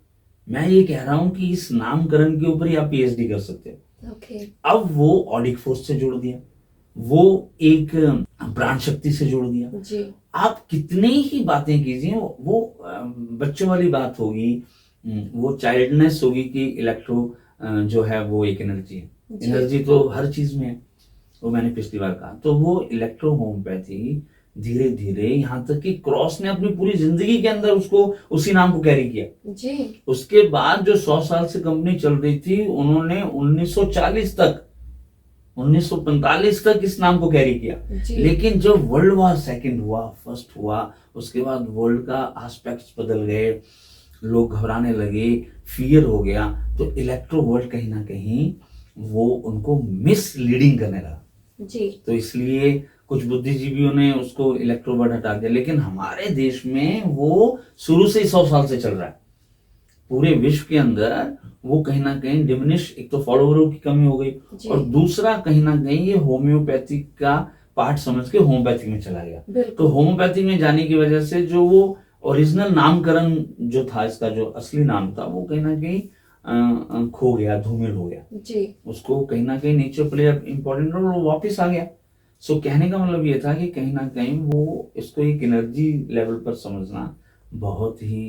मैं ये कह रहा हूं कि इस नामकरण के ऊपर ही आप पीएचडी कर सकते हो। ओके। अब वो ऑडिक फोर्स से जोड़ दिया, वो एक प्राण शक्ति से जोड़ दिया। जी आप कितनी ही बातें कीजिए, वो बच्चों वाली बात होगी, वो चाइल्डनेस होगी कि इलेक्ट्रो जो है वो एक एनर्जी है। जी। एनर्जी तो हर चीज में है, वो मैंने पिछली बार कहा। तो वो इलेक्ट्रो होम्योपैथी धीरे धीरे यहाँ तक कि क्रॉस ने अपनी पूरी जिंदगी के अंदर उसको उसी नाम को कैरी किया। जी उसके बाद जो 100 साल से कंपनी चल रही थी, उन्होंने 1940 तक 1945 तक इस नाम को कैरी किया। जी। लेकिन जब वर्ल्ड वार सेकंड हुआ, फर्स्ट हुआ, उसके बाद वर्ल्ड का एस्पेक्ट्स बदल गए, लोग घबराने लगे, फियर हो गया, तो इलेक्ट्रो वर्ल्ड कहीं ना कहीं वो उनको मिसलीडिंग करने लगा। जी तो इसलिए कुछ बुद्धिजीवियों ने उसको इलेक्ट्रो वर्ड हटा दिया। लेकिन हमारे देश में वो शुरू से ही 100 साल से चल रहा है। पूरे विश्व के अंदर वो कहीं ना कहीं डिमिनिश, एक तो फॉलोवरों की कमी हो गई, जी। और दूसरा कहीं ना कहीं ये होम्योपैथिक का पार्ट समझ के होम्योपैथिक में चला गया। तो बिल्कुल। होम्योपैथिक में जाने की वजह से जो वो ओरिजिनल नामकरण जो था, इसका जो असली नाम था, वो कहीं ना कहीं खो गया, धूमिल हो गया। जी उसको कहीं ना कहीं नेचर प्लेयर इंपॉर्टेंट रोल, वो वापस आ गया। सो कहने का मतलब ये था कि कहीं ना कहीं वो इसको एक एनर्जी लेवल पर समझना बहुत ही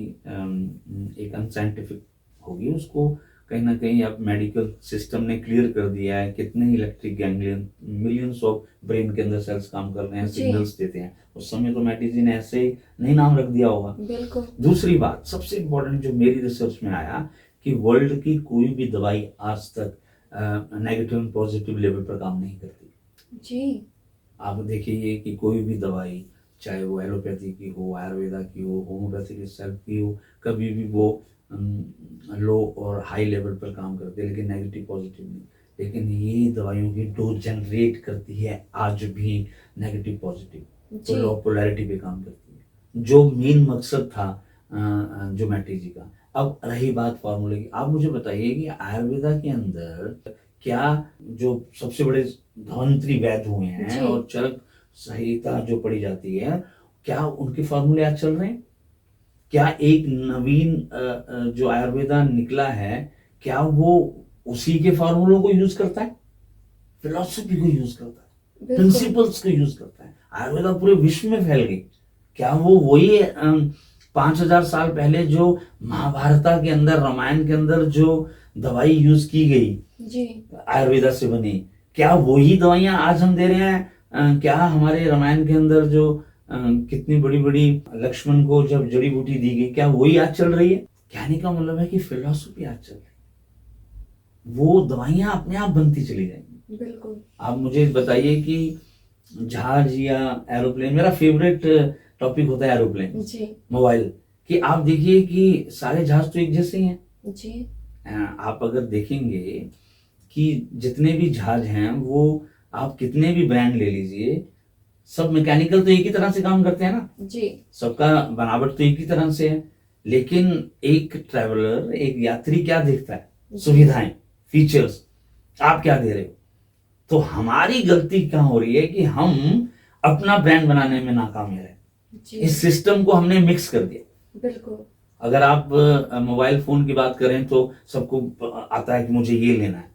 एक अनसाइंटिफिक होगी। उसको कहीं ना कहीं अब मेडिकल सिस्टम ने क्लियर कर दिया है, कितने electric ganglion, millions of brain के अंदर सेल्स काम कर रहे हैं, जी। सिग्नल्स देते हैं। उस समय तो मैटी जी ने ऐसे ही नहीं नाम रख दिया होगा। बिल्कुल। दूसरी बात सबसे इंपॉर्टेंट जो मेरी रिसर्च में आया, कि वर्ल्ड की कोई भी दवाई आज तक नेगेटिव एंड पॉजिटिव लेवल पर काम नहीं करती। जी आप देखिए कि कोई भी दवाई, चाहे वो एलोपैथी की हो, आयुर्वेदा की हो, होम्योपैथी की सेल्फ की हो, कभी भी वो लो और हाई लेवल पर काम करती है, लेकिन नेगेटिव पॉजिटिव नहीं। लेकिन ये दवाइयों की डोज जनरेट करती है आज भी नेगेटिव पॉजिटिव, जी। तो लॉ पोलैरिटी पे काम करती है, जो मेन मकसद था जो मैटी जी का। अब रही बात फार्मूले की, आप मुझे बताइए कि आयुर्वेदा के अंदर क्या जो सबसे बड़े धन्वंतरी वैद्य हुए हैं जी। और चरक संहिता जो पढ़ी जाती है, क्या उनके फार्मूले आज चल रहे हैं? क्या एक नवीन जो आयुर्वेदा निकला है, क्या वो उसी के फार्मूलों को यूज करता है? फिलॉसफी को यूज करता है, बिल्कुल। प्रिंसिपल्स को यूज करता है। आयुर्वेदा पूरे विश्व में फैल गई। क्या वो वही 5000 साल पहले जो महाभारता के अंदर, रामायण के अंदर जो दवाई यूज की गई जी आयुर्वेदा से बनी, क्या वही दवाइयां आज हम दे रहे हैं? क्या हमारे रामायण के अंदर जो कितनी बड़ी बड़ी लक्ष्मण को जब जड़ी बूटी दी गई, क्या वही आज चल रही है? कहने का मतलब है कि फिलॉसफी आज चल रही है, वो दवाइयां अपने आप बनती चली जाएंगी। बिल्कुल। आप मुझे बताइए कि जहाज या एरोप्लेन, मेरा फेवरेट टॉपिक होता है एरोप्लेन, जी मोबाइल, कि आप देखिए कि सारे जहाज तो एक जैसे ही हैं। जी आप अगर देखेंगे कि जितने भी जहाज हैं, वो आप कितने भी ब्रांड ले लीजिए, सब मैकेनिकल तो एक ही तरह से काम करते हैं ना, जी सबका बनावट तो एक ही तरह से है। लेकिन एक ट्रैवलर, एक यात्री क्या देखता है? सुविधाएं, फीचर्स, आप क्या दे रहे हो? तो हमारी गलती कहाँ हो रही है कि हम अपना ब्रांड बनाने में नाकाम रहे। जी इस सिस्टम को हमने मिक्स कर दिया। बिल्कुल। अगर आप मोबाइल फोन की बात करें तो सबको आता है कि मुझे ये लेना है,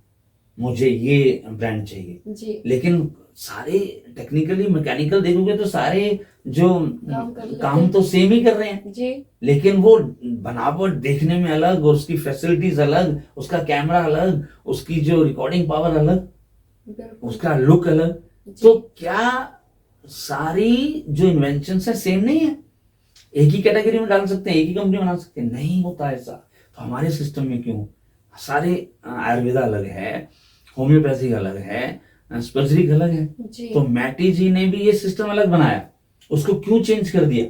मुझे ये ब्रांड चाहिए, जी लेकिन सारे टेक्निकली मैकेनिकल देखोगे तो सारे जो काम तो सेम ही कर रहे हैं, जी लेकिन वो बनावट देखने में अलग, और उसकी फैसिलिटीज अलग, उसका कैमरा अलग, उसकी जो रिकॉर्डिंग पावर अलग, बिल्कुल। उसका लुक अलग। जी। तो क्या सारी जो इन्वेंशन है सेम नहीं है? एक ही कैटेगरी में डाल सकते हैं, एक ही कंपनी बना सकते हैं? नहीं होता ऐसा। तो हमारे सिस्टम में क्यों सारे आयुर्वेदा अलग है, होम्योपैथिक अलग है, सर्जरी अलग है? जी तो मैटी जी ने भी ये सिस्टम अलग बनाया, उसको क्यों चेंज कर दिया,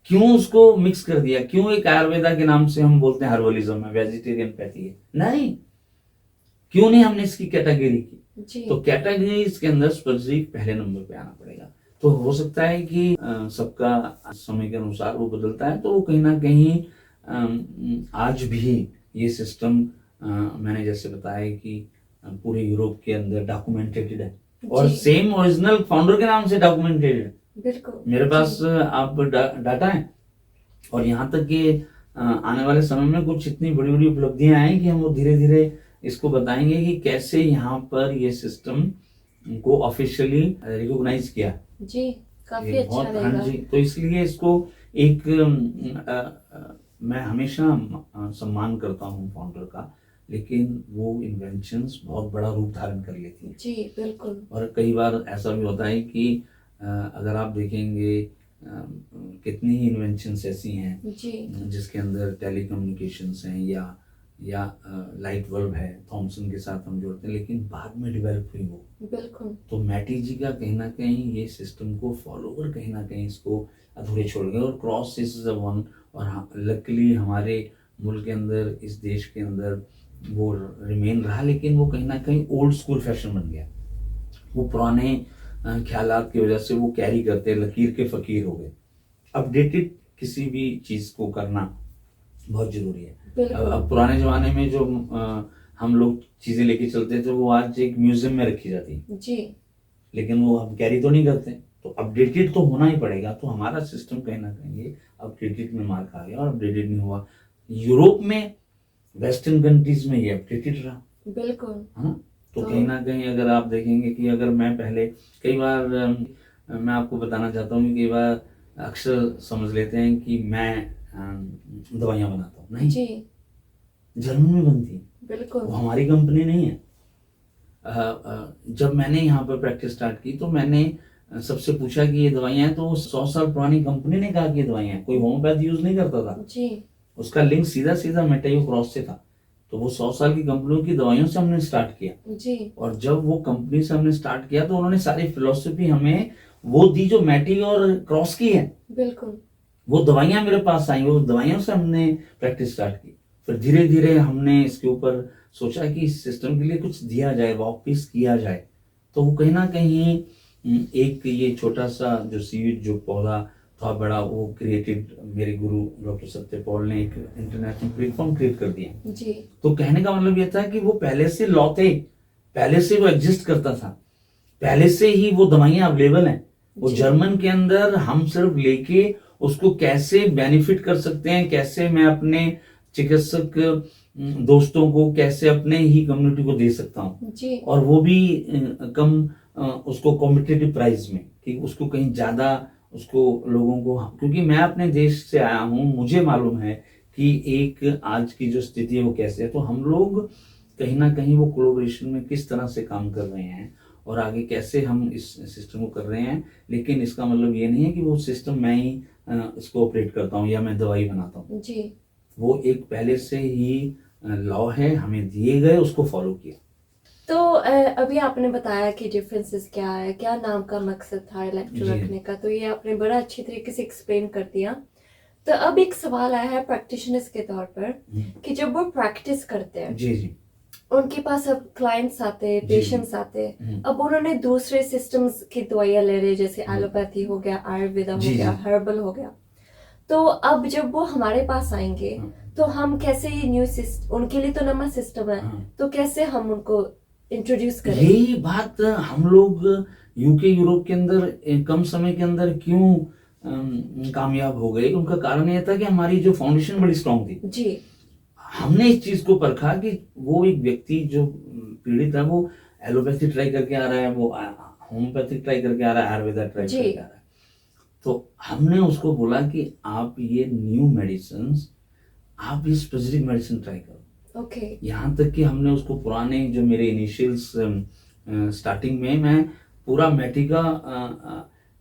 क्यों उसको मिक्स कर दिया? क्यों एक आयुर्वेदा के नाम से हम बोलते हैं हर्बलिज्म है, वेजिटेरियन पैथी है? नहीं, क्यों नहीं हमने इसकी कैटेगरी की? जी तो कैटेगरीज के अंदर स्पर्जिक पहले नंबर पे आना पड़ेगा। तो हो सकता है कि सबका समय के अनुसार वो बदलता है, तो वो कहीं ना कहीं आज भी ये सिस्टम मैंने जैसे बताया कि पूरे यूरोप के अंदर डॉक्यूमेंटेड है और जी सेम ओरिजिनल फाउंडर के नाम से डॉक्यूमेंटेड है। बिल्कुल। मेरे पास जी आप डाटा है, और यहाँ तक कि आने वाले समय में कुछ इतनी बड़ी बड़ी उपलब्धियां आए कि हम वो धीरे धीरे इसको बताएंगे कि कैसे यहाँ पर ये सिस्टम को ऑफिशियली रिकॉग्नाइज किया। जी काफी ये अच्छा बहुत, हाँ रहेगा। जी, तो इसलिए इसको एक मैं हमेशा सम्मान करता हूँ फाउंडर का, लेकिन वो इन्वेंशंस बहुत बड़ा रूप धारण कर लेती हैं। जी बिल्कुल। और कई बार ऐसा भी होता है कि अगर आप देखेंगे कितनी ही इन्वेंशंस ऐसी हैं जी जिसके अंदर टेलीकम्युनिकेशंस हैं या लाइट बल्ब है, थॉमसन के साथ हम जोड़ते हैं, लेकिन बाद में डेवलप हुई वो। बिल्कुल। तो मैटी जी का कहीं ना कहीं ये सिस्टम को फॉलो कर कहीं ना कहीं इसको अधूरे छोड़ गए, और क्रॉस इज द वन। और हाँ, लकीली हमारे मुल्क के अंदर, इस देश के अंदर वो रिमेन रहा, लेकिन वो कहीं ना कहीं ओल्ड स्कूल फैशन बन गया। वो पुराने ख्यालात की वजह से वो कैरी करते, लकीर के फकीर हो गए। अपडेटेड किसी भी चीज को करना बहुत जरूरी है। बिल्कुल। अब पुराने जमाने में जो हम लोग चीजें लेके चलते थे वो आज एक म्यूजियम में रखी जाती है, जी लेकिन वो हम कैरी तो नहीं करते। तो अपडेटेड तो होना ही पड़ेगा। तो हमारा सिस्टम कहीं ना कहीं अपडेटेड में मार खा गया और अपडेटेड नहीं हुआ। यूरोप में, वेस्टर्न कंट्रीज में ये अपडेटेड रहा, बिल्कुल। है ना। तो तो कहीं ना कहीं अगर आप देखेंगे कि अगर मैं पहले, कई बार मैं आपको बताना चाहता हूँ कि कई बार अक्सर समझ लेते हैं कि मैं दवाइयाँ बनाता हूँ। नहीं, जी जर्मन में बनती है, बिल्कुल। वो हमारी कंपनी नहीं है। जब मैंने यहाँ पर प्रैक्टिस स्टार्ट की तो मैंने सबसे पूछा कि ये दवाइयाँ हैं, तो वो 100 साल पुरानी कंपनी ने कहा कि ये दवाइयाँ हैं। कोई होम्योपैथ यूज नहीं करता था, जी उसका लिंक सीधा सीधा मेटायो क्रॉस से था। तो वो 100 साल की कंपनियों की दवाइयों से हमने स्टार्ट किया, जी और जब वो कंपनी से हमने स्टार्ट किया तो उन्होंने सारी फिलोसफी हमें वो दी जो मैटी और क्रॉस की है। बिल्कुल। वो दवाइयां मेरे पास आई, वो दवाइयों से हमने प्रैक्टिस स्टार्ट की। फिर धीरे धीरे हमने इसके ऊपर सोचा कि इस सिस्टम के लिए कुछ दिया जाए, वापिस किया जाए। तो वो कहीं ना कहीं एक ये छोटा सा जो सीड, जो पौधा था बड़ा, वो क्रिएटेड, मेरे गुरु डॉक्टर सत्य पॉल ने एक इंटरनेशनल प्लेटफॉर्म क्रिएट कर दिया। जी तो कहने का मतलब ये था कि वो पहले से लॉ थे, पहले से वो एग्जिस्ट करता था, पहले से ही वो दवाइयां अवेलेबल हैं। वो जी जर्मन के अंदर हम सिर्फ लेके उसको कैसे बेनिफिट कर सकते हैं, कैसे मैं अपने चिकित्सक दोस्तों को, कैसे अपने ही कम्युनिटी को दे सकता हूँ, जी और वो भी कम उसको कॉम्पिटिटिव प्राइस में, कि उसको कहीं ज्यादा उसको लोगों को, क्योंकि मैं अपने देश से आया हूँ, मुझे मालूम है कि एक आज की जो स्थिति है वो कैसे है। तो हम लोग कहीं ना कहीं वो कोलैबोरेशन में किस तरह से काम कर रहे हैं और आगे कैसे हम इस सिस्टम को कर रहे हैं। लेकिन इसका मतलब ये नहीं है कि वो सिस्टम मैं ही इसको ऑपरेट करता हूँ या मैं दवाई बनाता हूँ। जी वो एक पहले से ही लॉ है, हमें दिए गए, उसको फॉलो किया। तो अभी आपने बताया कि डिफरेंसेस क्या है, क्या नाम का मकसद था इलेक्ट्रो जी। रखने का, तो ये आपने बड़ा अच्छी तरीके से एक्सप्लेन कर दिया। तो अब एक सवाल आया है प्रैक्टिशनर्स के तौर पर कि जब वो प्रैक्टिस करते हैं, जी जी उनके पास अब क्लाइंट्स आते हैं, जी। पेशेंट्स आते हैं, अब उन्होंने दूसरे सिस्टम्स की दवाइयाँ ले रहे, जैसे एलोपैथी हो गया, आयुर्वेदा हो जी, गया, जी। हर्बल हो गया। तो अब जब वो हमारे पास आएंगे तो हम कैसे ये न्यू सिस्टम, उनके लिए तो नया सिस्टम है, तो कैसे हम उनको इंट्रोड्यूस करें? यही बात हम लोग यूके, यूरोप के अंदर कम समय के अंदर क्यों कामयाब हो गए, उनका कारण यह था कि हमारी जो फाउंडेशन बड़ी स्ट्रांग थी। जी हमने इस चीज को परखा कि वो एक व्यक्ति जो पीड़ित है, वो एलोपैथी ट्राई करके आ रहा है, वो होम्योपैथिक ट्राई करके आ रहा है, आयुर्वेदा ट्राई जी। करके आ रहा है। तो हमने उसको बोला कि आप ये न्यू मेडिसिन, आप ये स्पेसिफिक मेडिसिन ट्राई करो। ओके यहाँ तक कि हमने उसको पुराने जो मेरे इनिशियल्स स्टार्टिंग में मैं पूरा मेटिका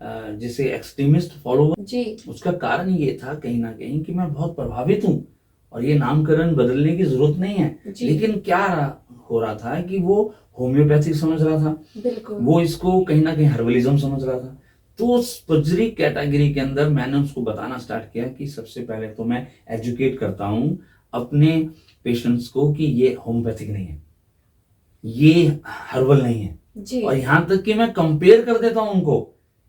जैसे एक्सट्रीमिस्ट फॉलोवर, जी उसका कारण ये था कहीं ना कहीं कि मैं बहुत प्रभावित हूँ और ये नामकरण बदलने की जरूरत नहीं है। जी। लेकिन क्या हो रहा था कि वो होम्योपैथिक समझ रहा था, बिल्कुल। वो इसको कहीं ना कहीं हर्बलिज्म समझ रहा था। तो सर्जरी कैटेगरी के अंदर मैंने उसको बताना स्टार्ट किया कि सबसे पहले तो मैं एजुकेट करता हूँ अपने पेशेंट्स को कि ये होम्योपैथिक नहीं है, ये हर्बल नहीं है। जी और यहाँ तक कि मैं कंपेयर कर देता हूं उनको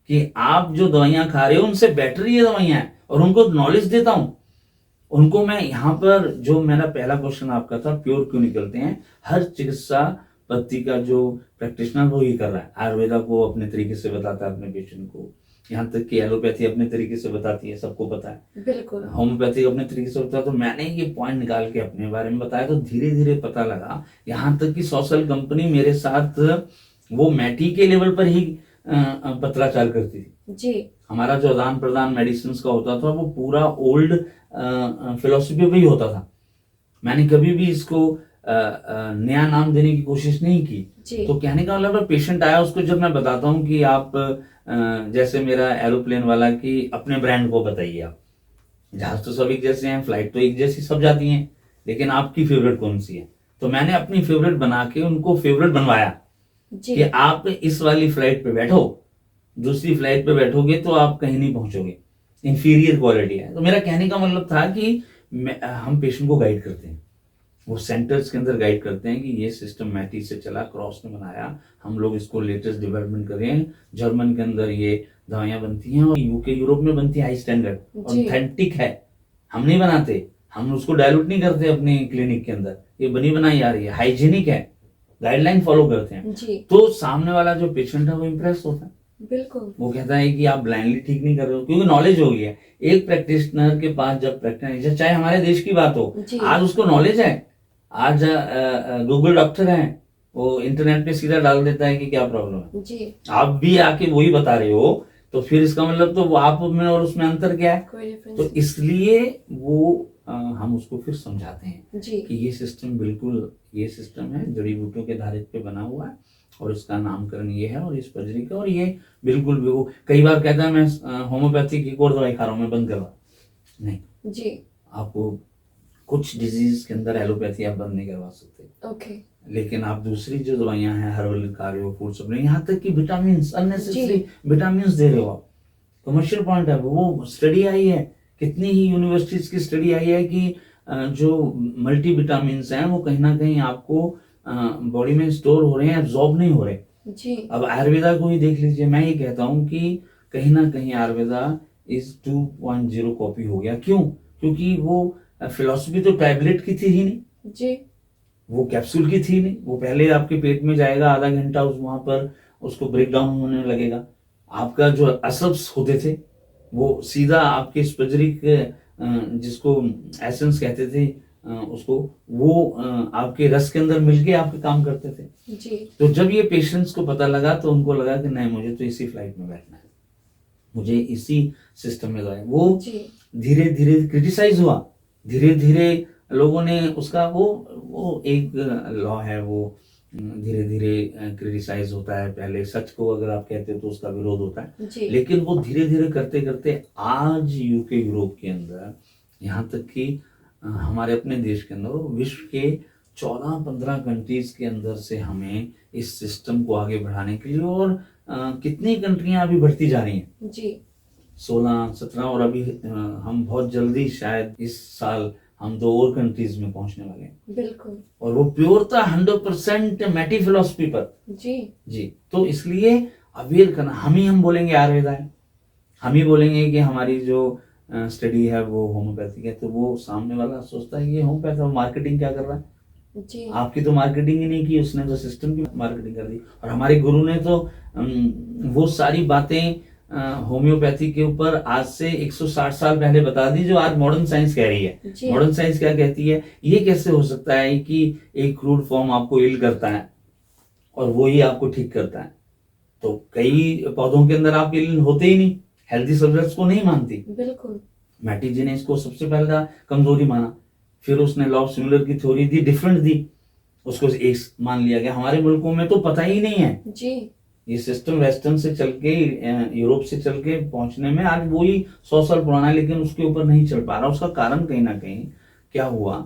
कि आप जो दवाइयां खा रहे हो उनसे बेटर ये दवाइयां हैं, और उनको नॉलेज देता हूं। उनको मैं यहाँ पर, जो मेरा पहला क्वेश्चन आपका था, प्योर क्यों निकलते हैं, हर चिकित्सा पद्धति का जो प्रैक्टिशनर वो ही कर रहा है। आयुर्वेदा को अपने तरीके से बताता है अपने पेशेंट को, यहाँ तक कि एलोपैथी अपने तरीके से बताती है, सबको पता है। बिल्कुल। होम्योपैथी अपने तरीके से बताया। तो मैंने ये पॉइंट निकाल के अपने बारे में बताया, तो धीरे धीरे पता लगा, यहाँ तक कि सोशल कंपनी मेरे साथ वो मैटी के लेवल पर ही पत्राचार करती थी। जी हमारा जो आदान प्रदान मेडिसिन का होता था वो पूरा ओल्ड फिलोसफी पे ही होता था। मैंने कभी भी इसको नया नाम देने की कोशिश नहीं की। जी तो कहने का मतलब, पेशेंट आया उसको जब मैं बताता हूँ कि आप जैसे मेरा एरोप्लेन वाला, कि अपने ब्रांड को बताइए आप, जहाज तो सब एक जैसे हैं, फ्लाइट तो एक जैसी सब जाती हैं, लेकिन आपकी फेवरेट कौन सी है। तो मैंने अपनी फेवरेट बना के उनको फेवरेट बनवाया जी कि आप इस वाली फ्लाइट पे बैठो, दूसरी फ्लाइट पे बैठोगे तो आप कहीं नहीं पहुंचोगे, इंफीरियर क्वालिटी है। तो मेरा कहने का मतलब था कि हम पेशेंट को गाइड करते हैं, वो सेंटर्स के अंदर गाइड करते हैं कि ये सिस्टम मैटी से चला, क्रॉस ने बनाया, हम लोग इसको लेटेस्ट डेवलपमेंट करें। जर्मन के अंदर ये दवाइयां बनती हैं और यूके यूरोप में बनती है हाई स्टैंडर्ड, जी ऑथेंटिक है। हम नहीं बनाते, हम उसको डायलूट नहीं करते अपने क्लिनिक के अंदर, ये बनी बनाई आ रही है, हाइजीनिक है, गाइडलाइन फॉलो करते हैं। जी तो सामने वाला जो पेशेंट है वो इंप्रेस होता है, बिल्कुल। वो कहता है कि आप ब्लाइंडली ठीक नहीं कर रहे हो, क्योंकि नॉलेज हो गई है। एक प्रैक्टिशनर के पास जब प्रैक्टिस, चाहे हमारे देश की बात हो, जी आज उसको नॉलेज है, आज गूगल डॉक्टर है, वो इंटरनेट पे सीधा डाल देता है कि क्या प्रॉब्लम है। जी आप भी आके वही बता रहे हो, तो फिर इसका मतलब तो वो आप में और उसमें अंतर क्या है। कोई डिफरेंस तो इसलिए वो हम उसको फिर समझाते हैं जी कि ये सिस्टम बिल्कुल, ये सिस्टम है जड़ी बूटियों के आधारित पे बना हुआ है, और इसका नामकरण ये है, और इस बजरी का, और ये बिल्कुल भी, वो कई बार कहता है मैं होम्योपैथी की और दवाई खा रहा हूँ, मैं बंद करवा, नहीं, जी आपको कुछ डिजीज के अंदर एलोपैथी आप बंद नहीं करवा सकते, ओके लेकिन आप दूसरी जो दवाइयां हैं, हर्बल खा रहे हो, फूड सप्लीमेंट, यहाँ तक कि विटामिन, अननेसेसरी विटामिन दे रहे हो आप, कमर्शियल पॉइंट है। वो स्टडी आई है, कितनी ही यूनिवर्सिटीज की स्टडी आई है कि जो मल्टी विटामिन हैं वो कहीं ना कहीं आपको बॉडी में स्टोर हो रहे हैं, एब्जॉर्ब नहीं हो रहे। जी अब आयुर्वेदा को ही देख लीजिए, मैं ये कहता हूँ कि कहीं ना कहीं आयुर्वेदा इस 2.0 कॉपी हो गया। क्यों? क्योंकि वो फिलोसफी तो टैबलेट की थी ही नहीं, जी वो कैप्सूल की थी नहीं। वो पहले आपके पेट में जाएगा, आधा घंटा उस वहां पर उसको ब्रेक डाउन होने लगेगा। आपका जो असब्स होते थे वो सीधा आपके स्पजरिक, जिसको एसेंस कहते थे, उसको वो आपके रस के अंदर मिलके आपके काम करते थे। जी तो जब ये पेशेंट्स को पता लगा तो उनको लगा कि नहीं, मुझे तो इसी फ्लाइट में बैठना है, मुझे इसी सिस्टम में जाए। वो जी धीरे धीरे क्रिटिसाइज हुआ, धीरे धीरे लोगों ने उसका, वो एक लॉ है, वो धीरे धीरे क्रिटिसाइज होता है। पहले सच को अगर आप कहते हो तो उसका विरोध होता है, जी लेकिन वो धीरे धीरे करते करते आज यूके यूरोप के अंदर, यहाँ तक कि हमारे अपने देश के अंदर, विश्व के 14-15 कंट्रीज के अंदर से हमें इस सिस्टम को आगे बढ़ाने के लिए, और कितनी कंट्रियां अभी बढ़ती जा रही हैं, जी 16-17, और अभी हम बहुत जल्दी शायद इस साल हम 2 और कंट्रीज में पहुंचने वाले हैं। बिल्कुल। और वो प्योर था 100% मैटी फिलोसफी पर। जी जी, तो इसलिए अवेयर करना, हम बोलेंगे आयुर्वेदा है, हम ही बोलेंगे कि हमारी जो स्टडी है वो होम्योपैथिक है, तो वो सामने वाला सोचता है ये होम्योपैथ है, वो मार्केटिंग क्या कर रहा है। जी आपकी तो मार्केटिंग ही नहीं की, उसने तो सिस्टम की मार्केटिंग कर दी। और हमारे गुरु ने तो वो सारी बातें होम्योपैथी के ऊपर आज से 160 साल पहले बता दी, जो आज मॉडर्न साइंस कह रही है। जी मॉडर्न साइंस क्या कहती है, ये कैसे हो सकता है कि एक क्रूड फॉर्म आपको इल करता है और वो ही आपको ठीक करता है। तो कई पौधों के अंदर आप इल होते ही नहीं, हेल्थी सब्जेक्ट्स को नहीं मानती। बिल्कुल। मैटी जी ने इसको सबसे पहला कमजोरी माना, फिर उसने लॉ ऑफ सिमिलर की थ्योरी दी, डिफरेंट दी, उसको एक मान लिया गया। हमारे मुल्कों में तो पता ही नहीं है जी ये सिस्टम, वेस्टर्न से चल के, यूरोप से चल के पहुंचने में आज वही 100 साल पुराना है, लेकिन उसके ऊपर नहीं चल पा रहा। उसका कारण कहीं ना कहीं क्या हुआ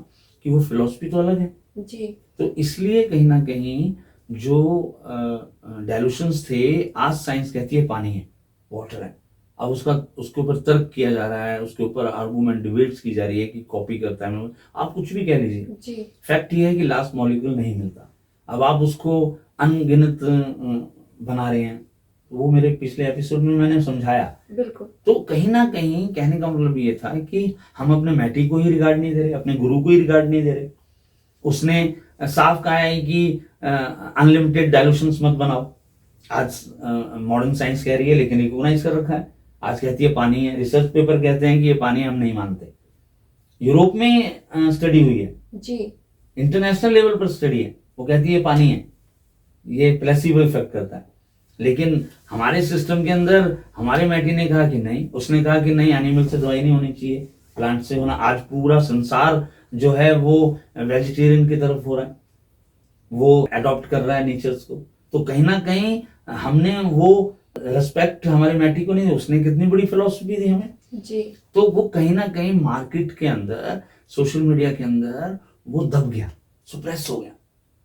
कि वो फिलोसफी तो अलग है। जी तो इसलिए कहीं ना कहीं जो डाइल्यूशंस थे, आज साइंस कहती है पानी है, वाटर है। अब उसके ऊपर तर्क किया जा रहा है, उसके ऊपर आर्गुमेंट, डिबेट्स की जा रही है कि कॉपी करता है, आप कुछ भी कह लीजिए। जी फैक्ट ये है कि लास्ट मॉलिक्यूल नहीं मिलता। अब आप उसको अनगिनत बना रहे हैं। वो मेरे पिछले एपिसोड में मैंने समझाया। बिल्कुल। तो कहीं ना कहीं कहने का मतलब ये था कि हम अपने मैटी को ही रिगार्ड नहीं दे रहे, अपने गुरु को ही रिगार्ड नहीं दे रहे। उसने साफ कहा है कि अनलिमिटेड डाइल्यूशंस मत बनाओ। आज मॉडर्न साइंस कह रही है, लेकिन रिकॉग्नाइज कर रखा है। आज कहती है पानी है, रिसर्च पेपर कहते हैं कि ये पानी, हम नहीं मानते। यूरोप में स्टडी हुई है जी, इंटरनेशनल लेवल पर स्टडी है, वो कहती है पानी है, ये प्लेसिबो इफेक्ट करता है। लेकिन हमारे सिस्टम के अंदर हमारे मैटी ने कहा कि नहीं, उसने कहा कि नहीं, एनिमल से दवाई नहीं होनी चाहिए, प्लांट से होना। आज पूरा संसार जो है वो वेजिटेरियन की तरफ हो रहा है, वो अडॉप्ट कर रहा है नेचर्स को। तो कहीं ना कहीं हमने वो रेस्पेक्ट हमारे मैटी को नहीं दी। उसने कितनी बड़ी फिलोसफी दी हमें जी, तो वो कहीं ना कहीं मार्केट के अंदर, सोशल मीडिया के अंदर वो दब गया, सुप्रेस हो गया।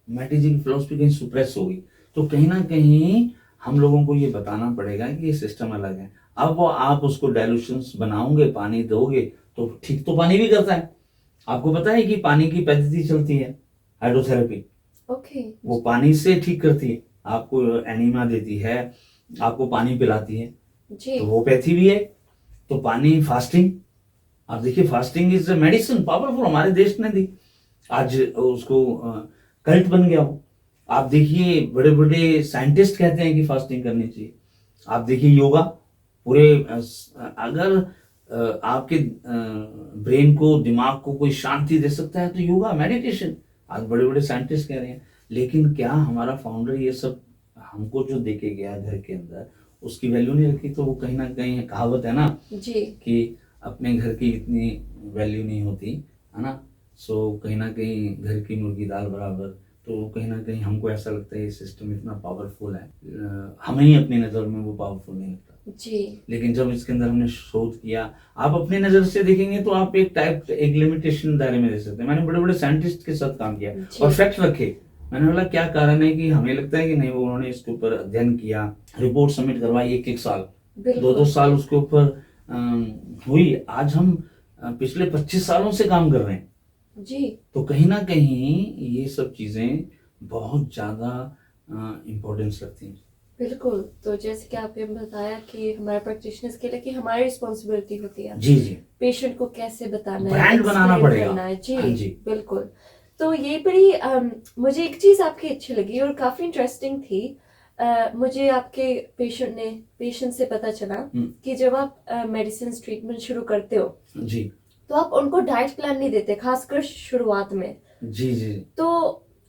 मैटी जी की फिलोसफी कहीं सुप्रेस हो गई। तो कहीं ना कहीं हम लोगों को ये बताना पड़ेगा कि ये सिस्टम अलग है। अब वो आप उसको डाइल्यूशंस बनाओगे, पानी दोगे तो ठीक तो पानी भी करता है। आपको पता है कि पानी की पद्धति चलती है हाइड्रोथेरेपी, ओके, वो पानी से ठीक करती है। आपको एनीमिया देती है, आपको पानी पिलाती है, जी, तो वो पैथी भी है। तो पानी, फास्टिंग, आप देखिए फास्टिंग इज मेडिसिन पावरफुल, हमारे देश ने दी। आज उसको कल्ट बन गया वो। आप देखिए बड़े बड़े साइंटिस्ट कहते हैं कि फास्टिंग करनी चाहिए। आप देखिए योगा, पूरे अगर आपके ब्रेन को, दिमाग को कोई शांति दे सकता है तो योगा, मेडिटेशन, आज बड़े बड़े साइंटिस्ट कह रहे हैं। लेकिन क्या हमारा फाउंडर ये सब हमको जो देके गया घर के अंदर, उसकी वैल्यू नहीं रखी? तो वो कहीं ना कहीं कहावत है ना जी, कि अपने घर की इतनी वैल्यू नहीं होती, है ना। सो कहीं ना कहीं घर की मुर्गी दाल बराबर। तो कहीं ना कहीं हमको ऐसा लगता है ये सिस्टम इतना पावरफुल है, हमें ही अपनी नज़र में वो पावरफुल नहीं लगता। जी, लेकिन जब इसके अंदर हमने शोध किया, आप अपनी नज़र से देखेंगे तो आप एक लिमिटेशन दायरे में दे सकते हैं। मैंने बड़े बड़े साइंटिस्ट के साथ काम किया जी। और फैक्ट रखे। मैंने बोला क्या कारण है कि हमें लगता है कि नहीं, वो उन्होंने इसके ऊपर अध्ययन किया, रिपोर्ट सबमिट करवाई, एक साल, बिल्कुल। 2 साल उसके ऊपर हुई। आज हम पिछले 25 सालों से काम कर रहे हैं। जी, तो कहीं ना कहीं ये सब चीजें बहुत ज्यादा इम्पोर्टेंस रखती हैं। बिल्कुल। तो जैसे कि आपने बताया कि हमारे प्रैक्टिशनर्स के लिए कि हमारी रिस्पॉन्सिबिलिटी होती है जी जी, पेशेंट को कैसे बताना है, ब्रांड बनाना explain पड़ेगा। करना है। जी, हाँ जी। बिल्कुल। तो ये बड़ी मुझे एक चीज़ आपकी अच्छी लगी और काफ़ी इंटरेस्टिंग थी। मुझे आपके पेशेंट से पता चला कि जब आप मेडिसिन ट्रीटमेंट शुरू करते हो जी तो आप उनको डाइट प्लान नहीं देते, खासकर शुरुआत में। जी जी, तो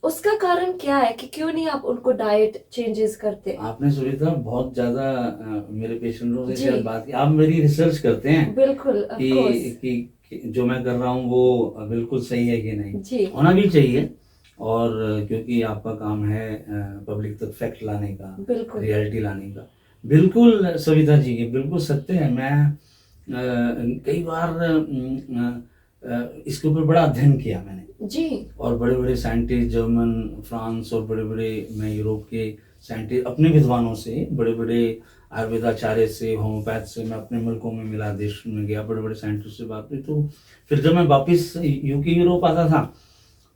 उसका कारण क्या है कि क्यों नहीं आप उनको डाइट चेंजेस करते? आपने सुनीता बहुत ज्यादा मेरे पेशेंटों से जी। शायद बात की। आप मेरी रिसर्च करते हैं बिल्कुल, ऑफ कोर्स। कि जो मैं कर रहा हूँ वो बिल्कुल सही है कि नहीं। जी, होना भी चाहिए। और क्योंकि आपका काम है पब्लिक तक फैक्ट लाने का, बिल्कुल। रियलिटी लाने का। बिल्कुल सविता जी, ये बिल्कुल सत्य है। मैं कई बार इसके ऊपर बड़ा अध्ययन किया मैंने, जी, और बड़े बड़े साइंटिस्ट, जर्मन, फ्रांस और बड़े बड़े, मैं यूरोप के साइंटिस्ट, अपने विद्वानों से, बड़े बड़े आयुर्वेदाचार्य से, होम्योपैथ से मैं अपने मुल्कों में मिला, देश में गया, बड़े बड़े साइंटिस्ट से बात हुई। तो फिर जब मैं वापस यूके यूरोप आता था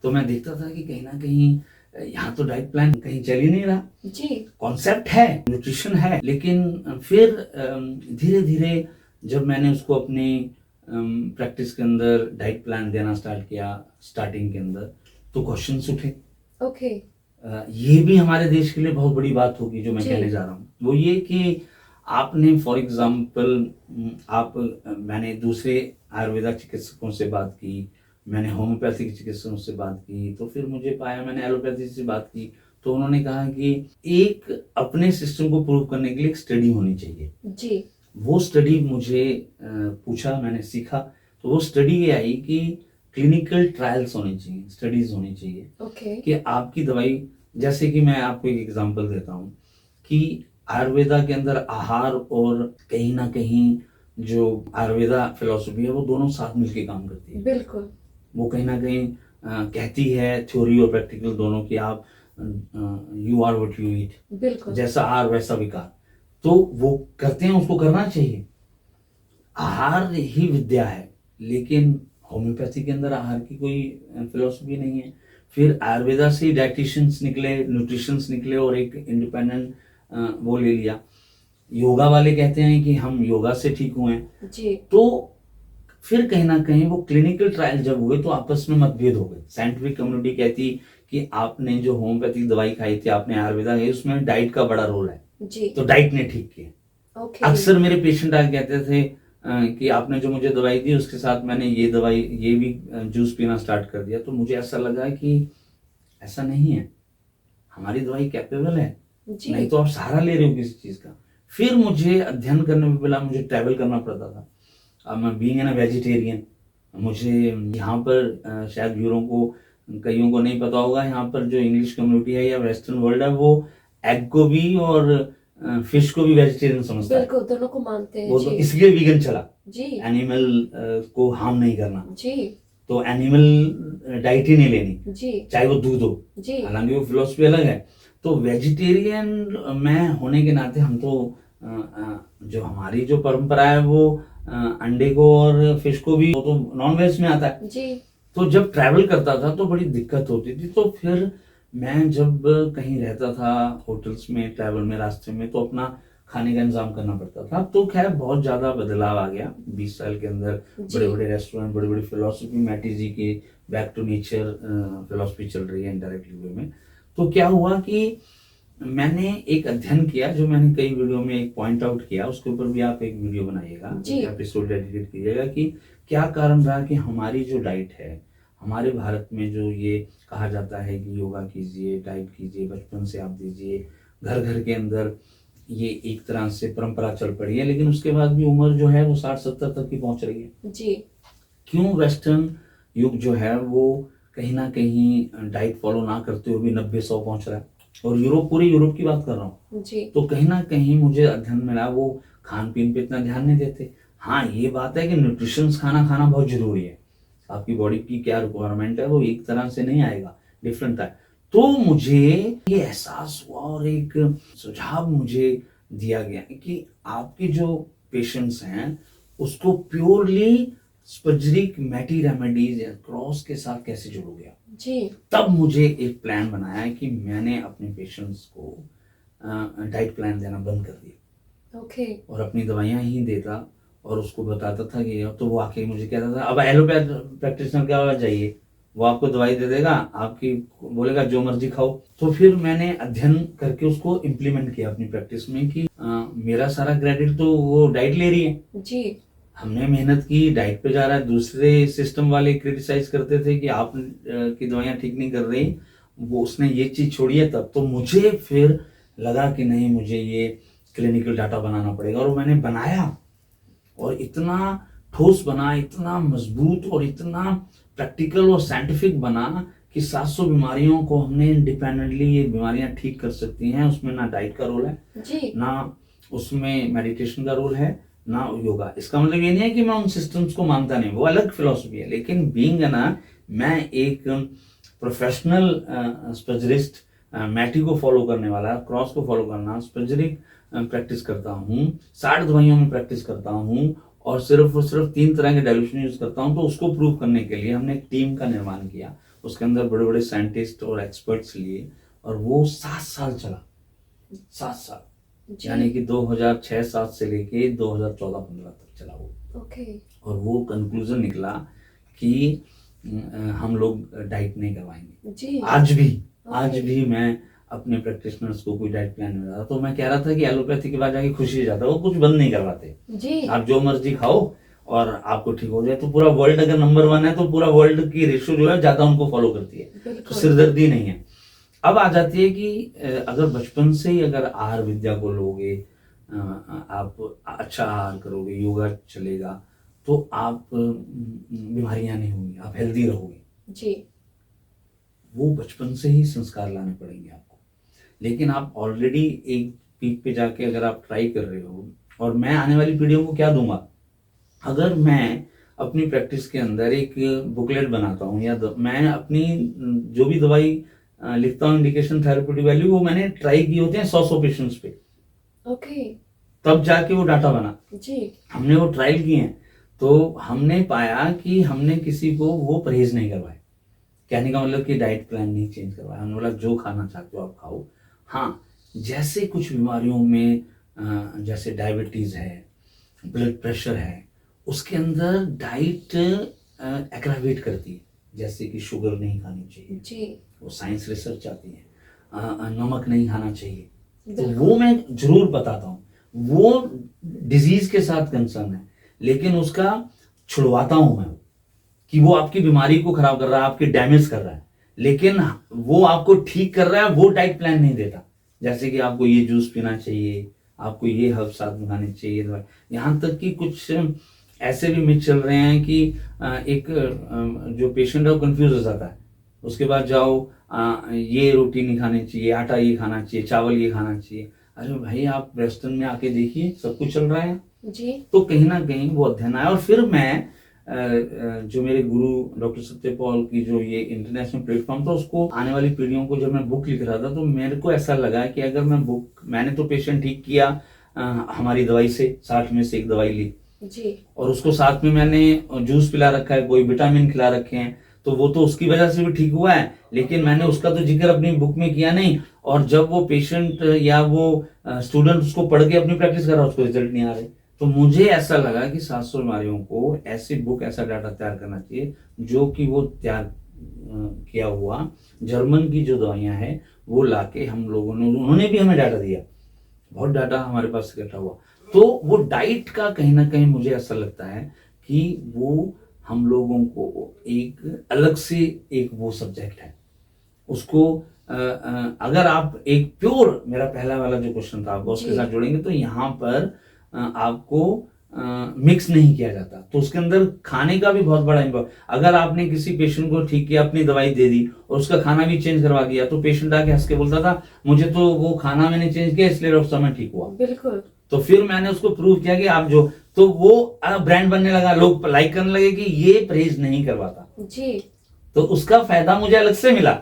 तो मैं देखता था कि कहीं ना कहीं यहाँ तो डाइट प्लान कहीं चल ही नहीं रहा। जी, कॉन्सेप्ट है, न्यूट्रिशन है, लेकिन फिर धीरे धीरे जब मैंने उसको अपनी प्रैक्टिस के अंदर डाइट प्लान देना स्टार्ट किया, स्टार्टिंग के अंदर, तो क्वेश्चंस उठे। ओके, ये भी हमारे देश के लिए बहुत बड़ी बात होगी जो मैं जी। कहने जा रहा हूँ। वो ये कि आपने फॉर एग्जाम्पल मैंने दूसरे आयुर्वेदा चिकित्सकों से बात की, मैंने होम्योपैथिक चिकित्सकों से बात की, तो फिर मुझे पाया, मैंने एलोपैथी से बात की, तो उन्होंने कहा कि एक अपने सिस्टम को प्रूव करने के लिए एक स्टडी होनी चाहिए। जी, वो स्टडी मुझे पूछा, मैंने सीखा। तो वो स्टडी ये आई कि क्लिनिकल ट्रायल्स होने चाहिए, स्टडीज होनी चाहिए ओके, कि आपकी दवाई, जैसे कि मैं आपको एक एग्जांपल देता हूँ कि आयुर्वेदा के अंदर आहार और कहीं ना कहीं जो आयुर्वेदा फिलोसफी है वो दोनों साथ मिलकर काम करती है। बिल्कुल, वो कहीं ना कहीं कहती है, थ्योरी और प्रैक्टिकल दोनों, की आप you are what you eat, बिल्कुल, जैसा आहार वैसा विकार। तो वो करते हैं, उसको करना चाहिए। आहार ही विद्या है, लेकिन होम्योपैथी के अंदर आहार की कोई फिलोसफी नहीं है। फिर आयुर्वेदा से डाइटिशियंस निकले, न्यूट्रिशंस निकले, और एक इंडिपेंडेंट वो ले लिया। योगा वाले कहते हैं कि हम योगा से ठीक हुए हैं। जी। तो फिर कहीं ना कहीं वो क्लिनिकल ट्रायल जब हुए तो आपस में मतभेद हो गए। साइंटिफिक कम्युनिटी कहती कि आपने जो होम्योपैथिक दवाई खाई थी, आपने आयुर्वेदा खाई, उसमें डाइट का बड़ा रोल है, जी। तो डाइट ने ठीक किया। ओके। अक्सर मेरे पेशेंट आके कहते थे कि आपने जो मुझे दवाई दी उसके साथ मैंने ये दवाई, ये भी जूस पीना स्टार्ट कर दिया। तो मुझे ऐसा लगा कि ऐसा नहीं है, हमारी दवाई कैपेबल है, जी। नहीं तो आप सहारा ले रहे हो किसी चीज का। फिर मुझे अध्ययन करने में मिला, मुझे ट्रैवल करना पड़ता था। अब मैं बीइंग एन वेजिटेरियन, मुझे यहाँ पर शायद यूरों को, कईयों को नहीं पता होगा, यहाँ पर जो इंग्लिश कम्युनिटी है या वेस्टर्न वर्ल्ड है वो एग को भी और फिश को भी वेजिटेरियन समझता है। बिल्कुल, दोनों को मानते हैं। वो तो इसलिए वीगन चला, जी। एनिमल को हार्म नहीं करना, जी। तो एनिमल डाइट ही नहीं लेनी, जी। चाहे वो दूध हो। जी। हालांकि वो फिलोसफी अलग है। तो वेजिटेरियन मैं होने के नाते हम तो जो हमारी जो परंपरा है वो अंडे को और फिश को भी, वो तो नॉन वेज में आता है। जी। तो जब ट्रैवल करता था तो बड़ी दिक्कत होती थी। तो फिर मैं जब कहीं रहता था होटल्स में, ट्रैवल में, रास्ते में, तो अपना खाने का इंतजाम करना पड़ता था। तो खैर बहुत ज्यादा बदलाव आ गया 20 साल के अंदर। बड़े बड़े रेस्टोरेंट, बड़ी बड़ी फिलोसफी, मैटी जी की बैक टू नेचर फिलोसफी चल रही है इनडायरेक्टली वे में। तो क्या हुआ कि मैंने एक अध्ययन किया, जो मैंने कई वीडियो में एक पॉइंट आउट किया, उसके ऊपर भी आप एक वीडियो बनाइएगा, एपिसोड डेडिकेट कीजिएगा कि क्या कारण रहा कि हमारी जो डाइट है, हमारे भारत में जो ये कहा जाता है कि योगा कीजिए, डाइट कीजिए, बचपन से आप दीजिए, घर घर के अंदर ये एक तरह से परंपरा चल पड़ी है, लेकिन उसके बाद भी उम्र जो है वो 60-70 तक ही पहुंच रही है। जी। क्यों वेस्टर्न युग जो है वो कहीं ना कहीं डाइट फॉलो ना करते हुए भी 90-100 पहुंच रहा है, और यूरोप, पूरी यूरोप की बात कर रहा हूँ। जी। तो कहीं ना कहीं मुझे अध्ययन मिला वो खान पीन पे इतना ध्यान नहीं देते। हाँ, ये बात है कि न्यूट्रिशंस खाना बहुत जरूरी है, आपकी बॉडी की क्या रिक्वायरमेंट है वो एक तरह से नहीं आएगा, डिफरेंट है। तो मुझे ये एहसास हुआ और एक सुझाव मुझे दिया गया कि आपके जो पेशेंट्स हैं उसको प्योरली स्पजरिक मैटी रेमेडीज या क्रॉस के साथ कैसे जोड़ोगे आप। जी। तब मुझे एक प्लान बनाया कि मैंने अपने पेशेंट्स को डाइट प्लान देना बंद कर दिया। ओके। और अपनी दवाइयां ही देता और उसको बताता था कि, तो वो आके मुझे कहता था अब एलोपैथ प्रैक्टिशनर क्या चाहिए, वो आपको दवाई दे देगा, आपकी बोलेगा जो मर्जी खाओ। तो फिर मैंने अध्ययन करके उसको इम्प्लीमेंट किया अपनी प्रैक्टिस में कि मेरा सारा क्रेडिट तो वो डाइट ले रही है। जी। हमने मेहनत की, डाइट पे जा रहा है। दूसरे सिस्टम वाले क्रिटिसाइज करते थे कि आप की दवाइयां ठीक नहीं कर रही, वो उसने ये चीज छोड़ी है तब। तो मुझे फिर लगा कि नहीं, मुझे ये क्लिनिकल डाटा बनाना पड़ेगा, और मैंने बनाया, और इतना ठोस बना, इतना मजबूत और इतना प्रैक्टिकल और साइंटिफिक बना कि 700 बीमारियों को हमने इंडिपेंडेंटली, ये बीमारियां ठीक कर सकती हैं। उसमें ना डाइट का रोल है जी। ना उसमें मेडिटेशन का रोल है, ना योगा। इसका मतलब ये नहीं है कि मैं उन सिस्टम्स को मानता नहीं, वो अलग फिलोसफी है। लेकिन बीइंग मैं एक प्रोफेशनल स्पेशलिस्ट, मैटी को फॉलो करने वाला, क्रॉस को फॉलो करना, स्पेशलिक प्रैक्टिस करता हूँ, 60 दवाइयों में प्रैक्टिस करता हूँ, और सिर्फ 3 तरह के डाइल्यूशन यूज करता हूँ। तो उसको प्रूव करने के लिए हमने एक टीम का निर्माण किया, उसके अंदर बड़े बड़े साइंटिस्ट और एक्सपर्ट्स लिए, और वो 7 साल चला। 7 साल यानी कि 2006-07 से लेके 2014-15 तक चला वो। ओके। और वो कंक्लूजन निकला कि हम लोग डाइट नहीं करवाएंगे। जी। आज भी मैं अपने प्रैक्टिशनर्स को कोई डाइट प्लान में रहा, तो मैं कह रहा था कि एलोपैथी के बाद जाके खुशी जाता, वो कुछ बंद नहीं करवाते। जी। आप जो मर्जी खाओ और आपको ठीक हो जाए। तो पूरा वर्ल्ड अगर नंबर 1 है तो पूरा वर्ल्ड की रेशो जो है ज्यादा उनको फॉलो करती है, तो सिरदर्दी नहीं है। अब आ जाती है कि अगर बचपन से ही अगर आहार विद्या को लोगे, आप अच्छा आहार करोगे, योगा चलेगा, तो आप बीमारियां नहीं होंगी, आप हेल्दी रहोगे। जी। वो बचपन से ही संस्कार लाने पड़ेंगे आपको। लेकिन आप ऑलरेडी एक पीक पे जाके अगर आप ट्राई कर रहे हो, और मैं आने वाली पीढ़ियों को क्या दूंगा, अगर मैं अपनी प्रैक्टिस के अंदर एक बुकलेट बनाता हूँ, या मैं अपनी जो भी दवाई लिखता हूँ, इंडिकेशन, थेरेप्यूटिक वैल्यू, वो मैंने ट्राई किए होते हैं 100 पेशेंट्स पे। ओके। तब जाके वो डाटा बना। जी। हमने वो ट्रायल किए हैं, तो हमने पाया कि हमने किसी को वो परहेज नहीं करवाए, कहने का मतलब कि डाइट प्लान नहीं चेंज करवाया, हमने बोला जो खाना चाहते हो आप खाओ। हाँ, जैसे कुछ बीमारियों में जैसे डायबिटीज़ है, ब्लड प्रेशर है, उसके अंदर डाइट एग्रावेट करती है, जैसे कि शुगर नहीं खानी चाहिए जी वो साइंस रिसर्च आती है, नमक नहीं खाना चाहिए, तो बिल्कुल। वो मैं जरूर बताता हूँ। वो डिजीज के साथ कंसर्न है, लेकिन उसका छुड़वाता हूं मैं, कि वो आपकी बीमारी को खराब कर रहा है, आपकी डैमेज कर रहा है, लेकिन वो आपको ठीक कर रहा है, वो डाइट प्लान नहीं देता। जैसे कि आपको ये जूस पीना चाहिए, आपको ये हर्ब साथ में खाने चाहिए, यहाँ तक कि कुछ ऐसे भी मिथ चल रहे हैं कि एक जो पेशेंट है वो कंफ्यूज हो जाता है, उसके बाद जाओ ये रोटी नहीं खानी चाहिए, आटा ये खाना चाहिए, चावल ये खाना चाहिए। अरे भाई आप वेस्टर्न में आके देखिए, सब कुछ चल रहा है जी तो कहीं ना कहीं वो अध्ययन आया। और फिर मैं जो मेरे गुरु डॉक्टर सत्यपाल की जो ये इंटरनेशनल प्लेटफॉर्म था, उसको आने वाली पीढ़ियों को जब मैं बुक लिख रहा था, तो मेरे को ऐसा लगा कि अगर मैं बुक, मैंने तो पेशेंट ठीक किया हमारी दवाई से, 60 में से एक दवाई ली जी और उसको साथ में मैंने जूस पिला रखा है, कोई विटामिन खिला रखे हैं, तो वो तो उसकी वजह से भी ठीक हुआ है, लेकिन मैंने उसका तो जिक्र अपनी बुक में किया नहीं। और जब वो पेशेंट या वो स्टूडेंट उसको पढ़ के अपनी प्रैक्टिस कर रहा है, उसको रिजल्ट नहीं आ रहे। तो मुझे ऐसा लगा कि 700 बीमारियों को ऐसी बुक, ऐसा डाटा तैयार करना चाहिए जो कि वो तैयार किया हुआ जर्मन की जो दवाइयां हैं वो लाके हम लोगों ने, उन्होंने भी हमें डाटा दिया, बहुत डाटा हमारे पास इकट्ठा हुआ। तो वो डाइट का कहीं ना कहीं मुझे ऐसा लगता है कि वो हम लोगों को एक अलग से एक वो सब्जेक्ट है, उसको अगर आप एक प्योर, मेरा पहला वाला जो क्वेश्चन था आपको उसके जी। साथ जोड़ेंगे, तो यहाँ पर आपको मिक्स नहीं किया जाता, तो उसके अंदर खाने का भी बहुत बड़ा इम्पोर्ट। अगर आपने किसी पेशेंट को ठीक किया, अपनी दवाई दे दी और उसका खाना भी चेंज करवा दिया, तो पेशेंट आके हंस के बोलता था मुझे तो वो खाना मैंने चेंज किया इसलिए डॉक्टर साहब मैं ठीक हुआ। बिल्कुल। तो फिर मैंने उसको प्रूव किया कि आप जो, तो वो ब्रांड बनने लगा, लोग लाइक करने लगे कि ये परहेज नहीं करवाता, जी तो उसका फायदा मुझे अलग से मिला।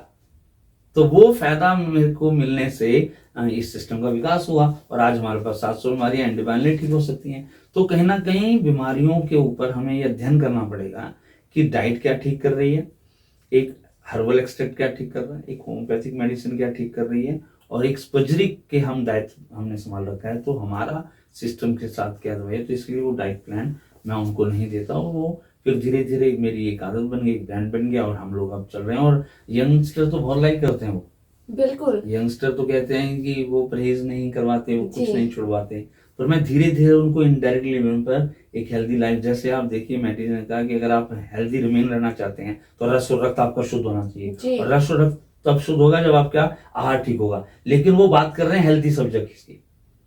तो वो फायदा मेरे को मिलने से इस सिस्टम का विकास हुआ और आज हमारे पास 700 बीमारियां एंटीबायोटिक ठीक हो सकती हैं। तो कहीं ना कहीं बीमारियों के ऊपर हमें यह अध्ययन करना पड़ेगा कि डाइट क्या ठीक कर रही है, एक हर्बल एक्सट्रैक्ट क्या ठीक कर रहा है, एक होम्योपैथिक मेडिसिन क्या ठीक कर रही है, और एक स्पजरिक के हम डाइट हमने संभाल रखा है, तो हमारा सिस्टम के साथ क्या दवाई है। तो इसलिए वो डाइट प्लान मैं उनको नहीं देता हूँ। वो फिर धीरे धीरे मेरी एक आदत बन गई, एक ब्रांड बन गया और हम लोग अब चल रहे हैं। और यंगस्टर तो बहुत लाइक करते हैं, वो बिल्कुल। यंगस्टर तो कहते हैं कि वो परहेज नहीं करवाते, वो कुछ जी। नहीं छुड़वाते, पर मैं धीरे धीरे उनको इनडायरेक्टली लेवल पर एक हेल्दी लाइफ, जैसे आप देखिए मैटी ने कहा कि अगर आप हेल्दी रिमेन रहना चाहते हैं तो रस और रक्त आपका शुद्ध होना जी। चाहिए, और रस और रक्त तब शुद्ध होगा जब आपका आहार ठीक होगा। लेकिन वो बात कर रहे हैं हेल्थी सब्जेक्ट की,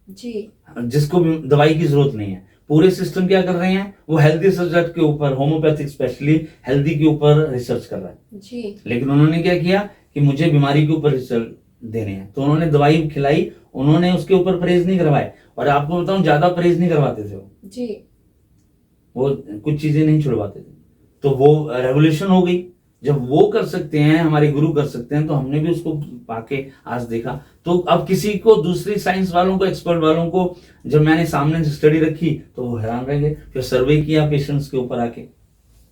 जी जिसको भी दवाई की जरूरत नहीं है। पूरे सिस्टम क्या कर रहे हैं, वो हेल्थी सब्जेक्ट के ऊपर, होम्योपैथिक स्पेशली हेल्दी के ऊपर रिसर्च कर रहा है। जी लेकिन उन्होंने क्या किया कि मुझे बीमारी के ऊपर रिसर्च देने हैं, तो उन्होंने दवाई खिलाई, उन्होंने उसके ऊपर परहेज नहीं करवाए। और आपको बताऊं ज्यादा परहेज नहीं करवाते थे जी वो कुछ चीजें नहीं छुड़वाते थे। तो वो रेवोल्यूशन हो गई, जब वो कर सकते हैं, हमारे गुरु कर सकते हैं, तो हमने भी उसको पाके आज देखा। तो अब किसी को, दूसरी साइंस वालों को, एक्सपर्ट वालों को जब मैंने सामने से स्टडी रखी तो वो हैरान रह गए। फिर सर्वे किया पेशेंट्स के ऊपर आके,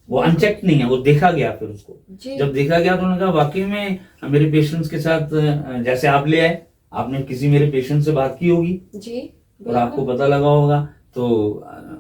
वो अनचेक नहीं है, वो देखा गया। फिर उसको जी जब देखा गया तो उन्होंने कहा वाकई में मेरे पेशेंट्स के साथ जैसे आप ले आए, आपने किसी मेरे पेशेंट से बात की होगी जी और आपको पता लगा होगा, तो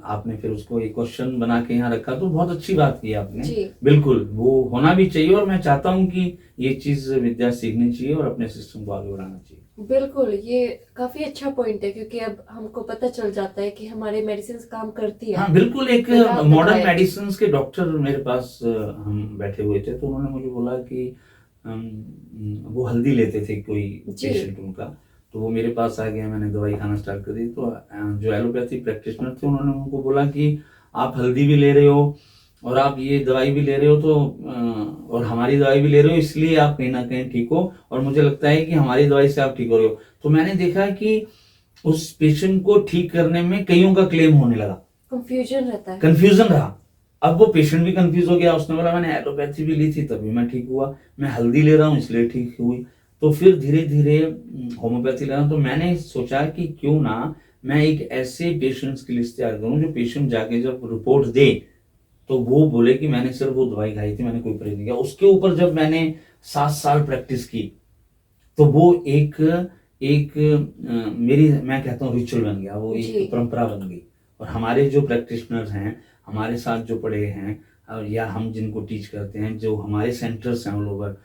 आपने फिर उसको एक क्वेश्चन बना के यहाँ रखा, तो बहुत अच्छी बात की आपने। जी बिल्कुल वो होना भी चाहिए, और मैं चाहता हूँ कि ये चीज विद्या सीखनी चाहिए और अपने सिस्टम को आगे बढ़ाना चाहिए। बिल्कुल, ये काफी अच्छा पॉइंट है क्योंकि अब हमको पता चल जाता है कि हमारी मेडिसिन काम करती है। हाँ बिल्कुल, एक बिना मॉडर्न दवाई। मेडिसिन के डॉक्टर मेरे पास हम बैठे हुए थे, तो उन्होंने मुझे बोला कि वो हल्दी लेते थे कोई जी। पेशेंट उनका, तो वो मेरे पास आ गया, मैंने दवाई खाना स्टार्ट कर दी। तो जो एलोपैथी प्रैक्टिशनर थे उन्होंने उनको बोला कि आप हल्दी भी ले रहे हो और आप ये दवाई भी ले रहे हो, तो और हमारी दवाई भी ले रहे हो, इसलिए आप कहीं ना कहीं ठीक हो, और मुझे लगता है कि हमारी दवाई से आप ठीक हो रहे हो। तो मैंने देखा कि उस पेशेंट को ठीक करने में कईयों का क्लेम होने लगा, कंफ्यूजन रहता है। कंफ्यूजन रहा। अब वो पेशेंट भी कंफ्यूज हो गया, उसने बोला मैंने एलोपैथी भी ली थी तभी मैं ठीक हुआ, मैं हल्दी ले रहा हूँ इसलिए ठीक हुई। तो फिर धीरे धीरे होम्योपैथी ले रहा हूँ। तो मैंने सोचा कि क्यों ना मैं एक ऐसे पेशेंट्स की लिस्ट तैयार करूं जो पेशेंट जाके जब रिपोर्ट दे तो वो बोले कि मैंने सिर्फ वो दवाई खाई थी, मैंने कोई प्रयोग नहीं किया। उसके ऊपर जब मैंने 7 साल प्रैक्टिस की तो वो एक एक मेरी, मैं कहता हूँ रिचुअल बन गया, वो जी। एक परंपरा बन गई। और हमारे जो प्रैक्टिशनर्स हैं, हमारे साथ जो पढ़े हैं, और या हम जिनको टीच करते हैं, जो हमारे सेंटर्स हैं ऑल ओवर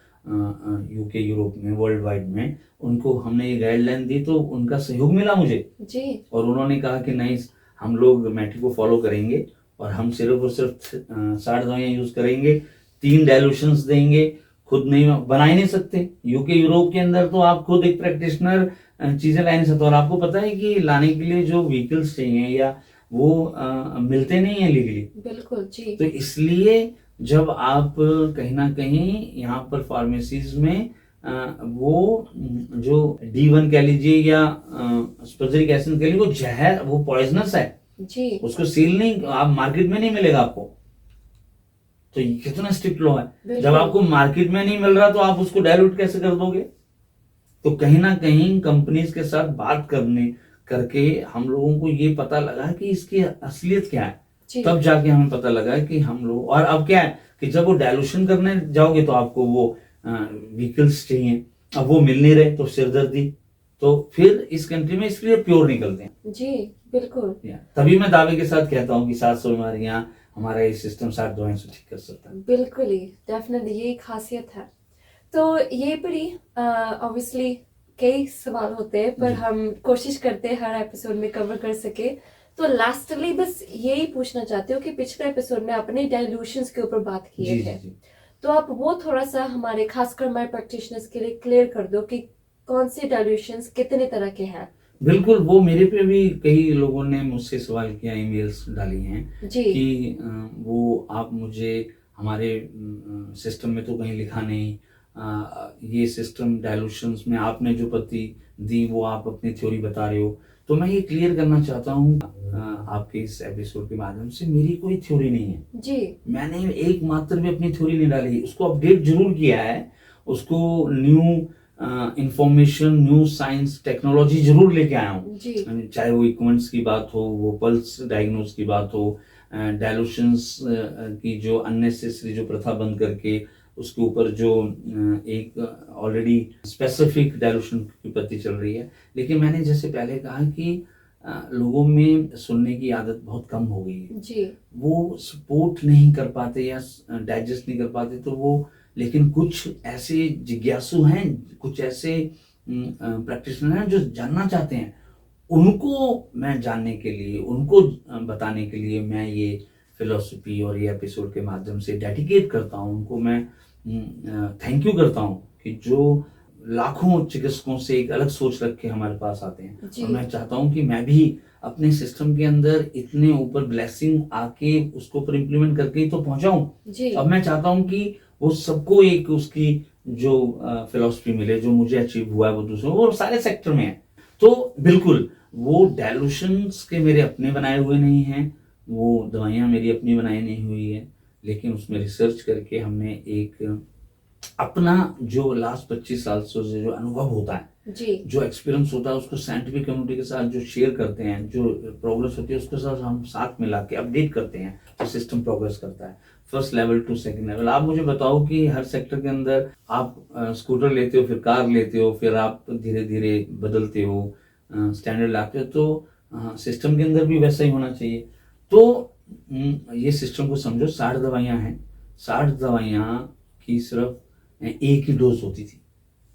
यूके, यूरोप में, वर्ल्ड वाइड में, उनको हमने ये गाइडलाइन दी तो उनका सहयोग मिला मुझे। जी। और उन्होंने कहा कि नहीं, हम लोग मैटी को फॉलो करेंगे और हम सिर्फ और सिर्फ 60 दवाइयाँ यूज करेंगे, 3 डाइल्यूशंस देंगे, खुद नहीं बना ही नहीं सकते। यूके यूरोप के अंदर तो आप खुद एक प्रैक्टिशनर चीजें ला नहीं सकते। और आपको पता है कि लाने के लिए जो व्हीकल्स चाहिए या वो मिलते नहीं है लीगली। बिल्कुल जी। तो इसलिए जब आप कहीं ना कहीं यहाँ पर फार्मेसीज में वो जो D1 कह लीजिए या स्पजरिक एसिड कह लीजिए, वो जहर, वो पॉइजनस है जी। उसको सील नहीं, आप मार्केट में नहीं मिलेगा आपको। तो ये कितना स्ट्रिक्ट लॉ है। जब आपको मार्केट में नहीं मिल रहा तो आप उसको डायल्यूट कैसे कर दोगे? तो कहीं ना कहीं कंपनीज के साथ बात करके हम लोगों को ये पता लगा कि इसकी असलियत क्या है। तब जाके हमें पता लगा कि हम लोग, और अब क्या है कि जब वो डायल्यूशन करने जाओगे तो आपको वो व्हीकल्स चाहिए, अब वो मिल नहीं रहे तो सिरदर्दी। तो फिर इस कंट्री में इसलिए प्योर निकलते हैं। जी बिल्कुल। तभी मैं दावे के साथ कहता हूँ कि 700 बीमारियां हमारा ये सिस्टम 60 दवाइयों से ठीक कर सकता है। बिल्कुल ही, डेफिनेटली यही खासियत है। तो ये पर ही ऑब्वियसली कई सवाल होते हैं, पर हम कोशिश करते हैं हर एपिसोड में कवर कर सके। तो लास्टली बस यही पूछना चाहती हूँ कि पिछले एपिसोड में आपने डाइल्यूशंस के ऊपर बात किए थे, तो आप वो थोड़ा सा हमारे, खासकर हमारे प्रैक्टिशनर्स के लिए क्लियर कर दो कि कौन से डाइल्यूशंस कितने तरह के हैं। बिल्कुल, वो मेरे पे भी कई लोगों ने मुझसे सवाल किया, ईमेल्स डाली हैं जी। कि वो आप मुझे, हमारे सिस्टम में तो कहीं लिखा नहीं, ये सिस्टम डाइल्यूशंस में आपने जो पत्ती दी वो आप अपनी थ्योरी बता रहे हो। तो मैं ये क्लियर करना चाहता हूँ आपके इस एपिसोड के माध्यम से, मेरी कोई थ्योरी नहीं है जी। मैंने एक मात्र भी अपनी थ्योरी नहीं डाली, उसको अपडेट जरूर किया है, उसको new information, new science, technology जरूर लेके आया हूँ। चाहे वो इक्विपमेंट्स की बात हो, वो पल्स डायग्नोस की बात हो, डायल्यूशंस की जो अननेसेसरी जो प्रथा बंद करके उसके ऊपर जो एक ऑलरेडी स्पेसिफिक डायल्यूशन की पद्धति चल रही है। लेकिन मैंने जैसे पहले कहा कि लोगों में सुनने की आदत बहुत कम हो गई है जी। वो सपोर्ट नहीं कर पाते या डाइजेस्ट नहीं कर पाते, तो वो, लेकिन कुछ ऐसे जिज्ञासु हैं, कुछ ऐसे प्रैक्टिशनर हैं जो जानना चाहते हैं, उनको मैं जानने के लिए, उनको बताने के लिए मैं ये फिलॉसफी और ये एपिसोड के माध्यम से डेडिकेट करता हूँ। उनको मैं थैंक यू करता हूँ कि जो लाखों चिकित्सकों से एक अलग सोच रख के हमारे पास आते हैं। और मैं चाहता हूँ कि मैं भी अपने सिस्टम के अंदर इतने ऊपर ब्लेसिंग आके उसको ऊपर इम्प्लीमेंट करके ही तो पहुंचाऊं। अब मैं चाहता हूँ कि वो सबको एक उसकी जो फिलॉसफी मिले, जो मुझे अचीव हुआ है वो दूसरों, वो सारे सेक्टर में है। तो बिल्कुल वो डायल्यूशंस के मेरे अपने बनाए हुए नहीं हैं, वो दवाइयाँ मेरी अपनी बनाई नहीं हुई है, लेकिन उसमें रिसर्च करके हमने एक अपना जो लास्ट 25 साल से जो अनुभव होता है जी, जो एक्सपीरियंस होता है, उसको साइंटिफिक कम्युनिटी के साथ जो शेयर करते हैं, जो प्रोग्रेस होती है उसके साथ हम साथ मिला के अपडेट करते हैं, तो सिस्टम प्रोग्रेस करता है first level to second level. आप मुझे बताओ कि हर सेक्टर के अंदर आप स्कूटर लेते हो, फिर कार लेते हो, फिर आप धीरे धीरे बदलते हो, स्टैंडर्ड लाते हो, तो सिस्टम के अंदर भी वैसा ही होना चाहिए। तो ये सिस्टम को समझो, 60 दवाइयाँ हैं, 60 दवाइयाँ की सिर्फ एक ही डोज होती थी,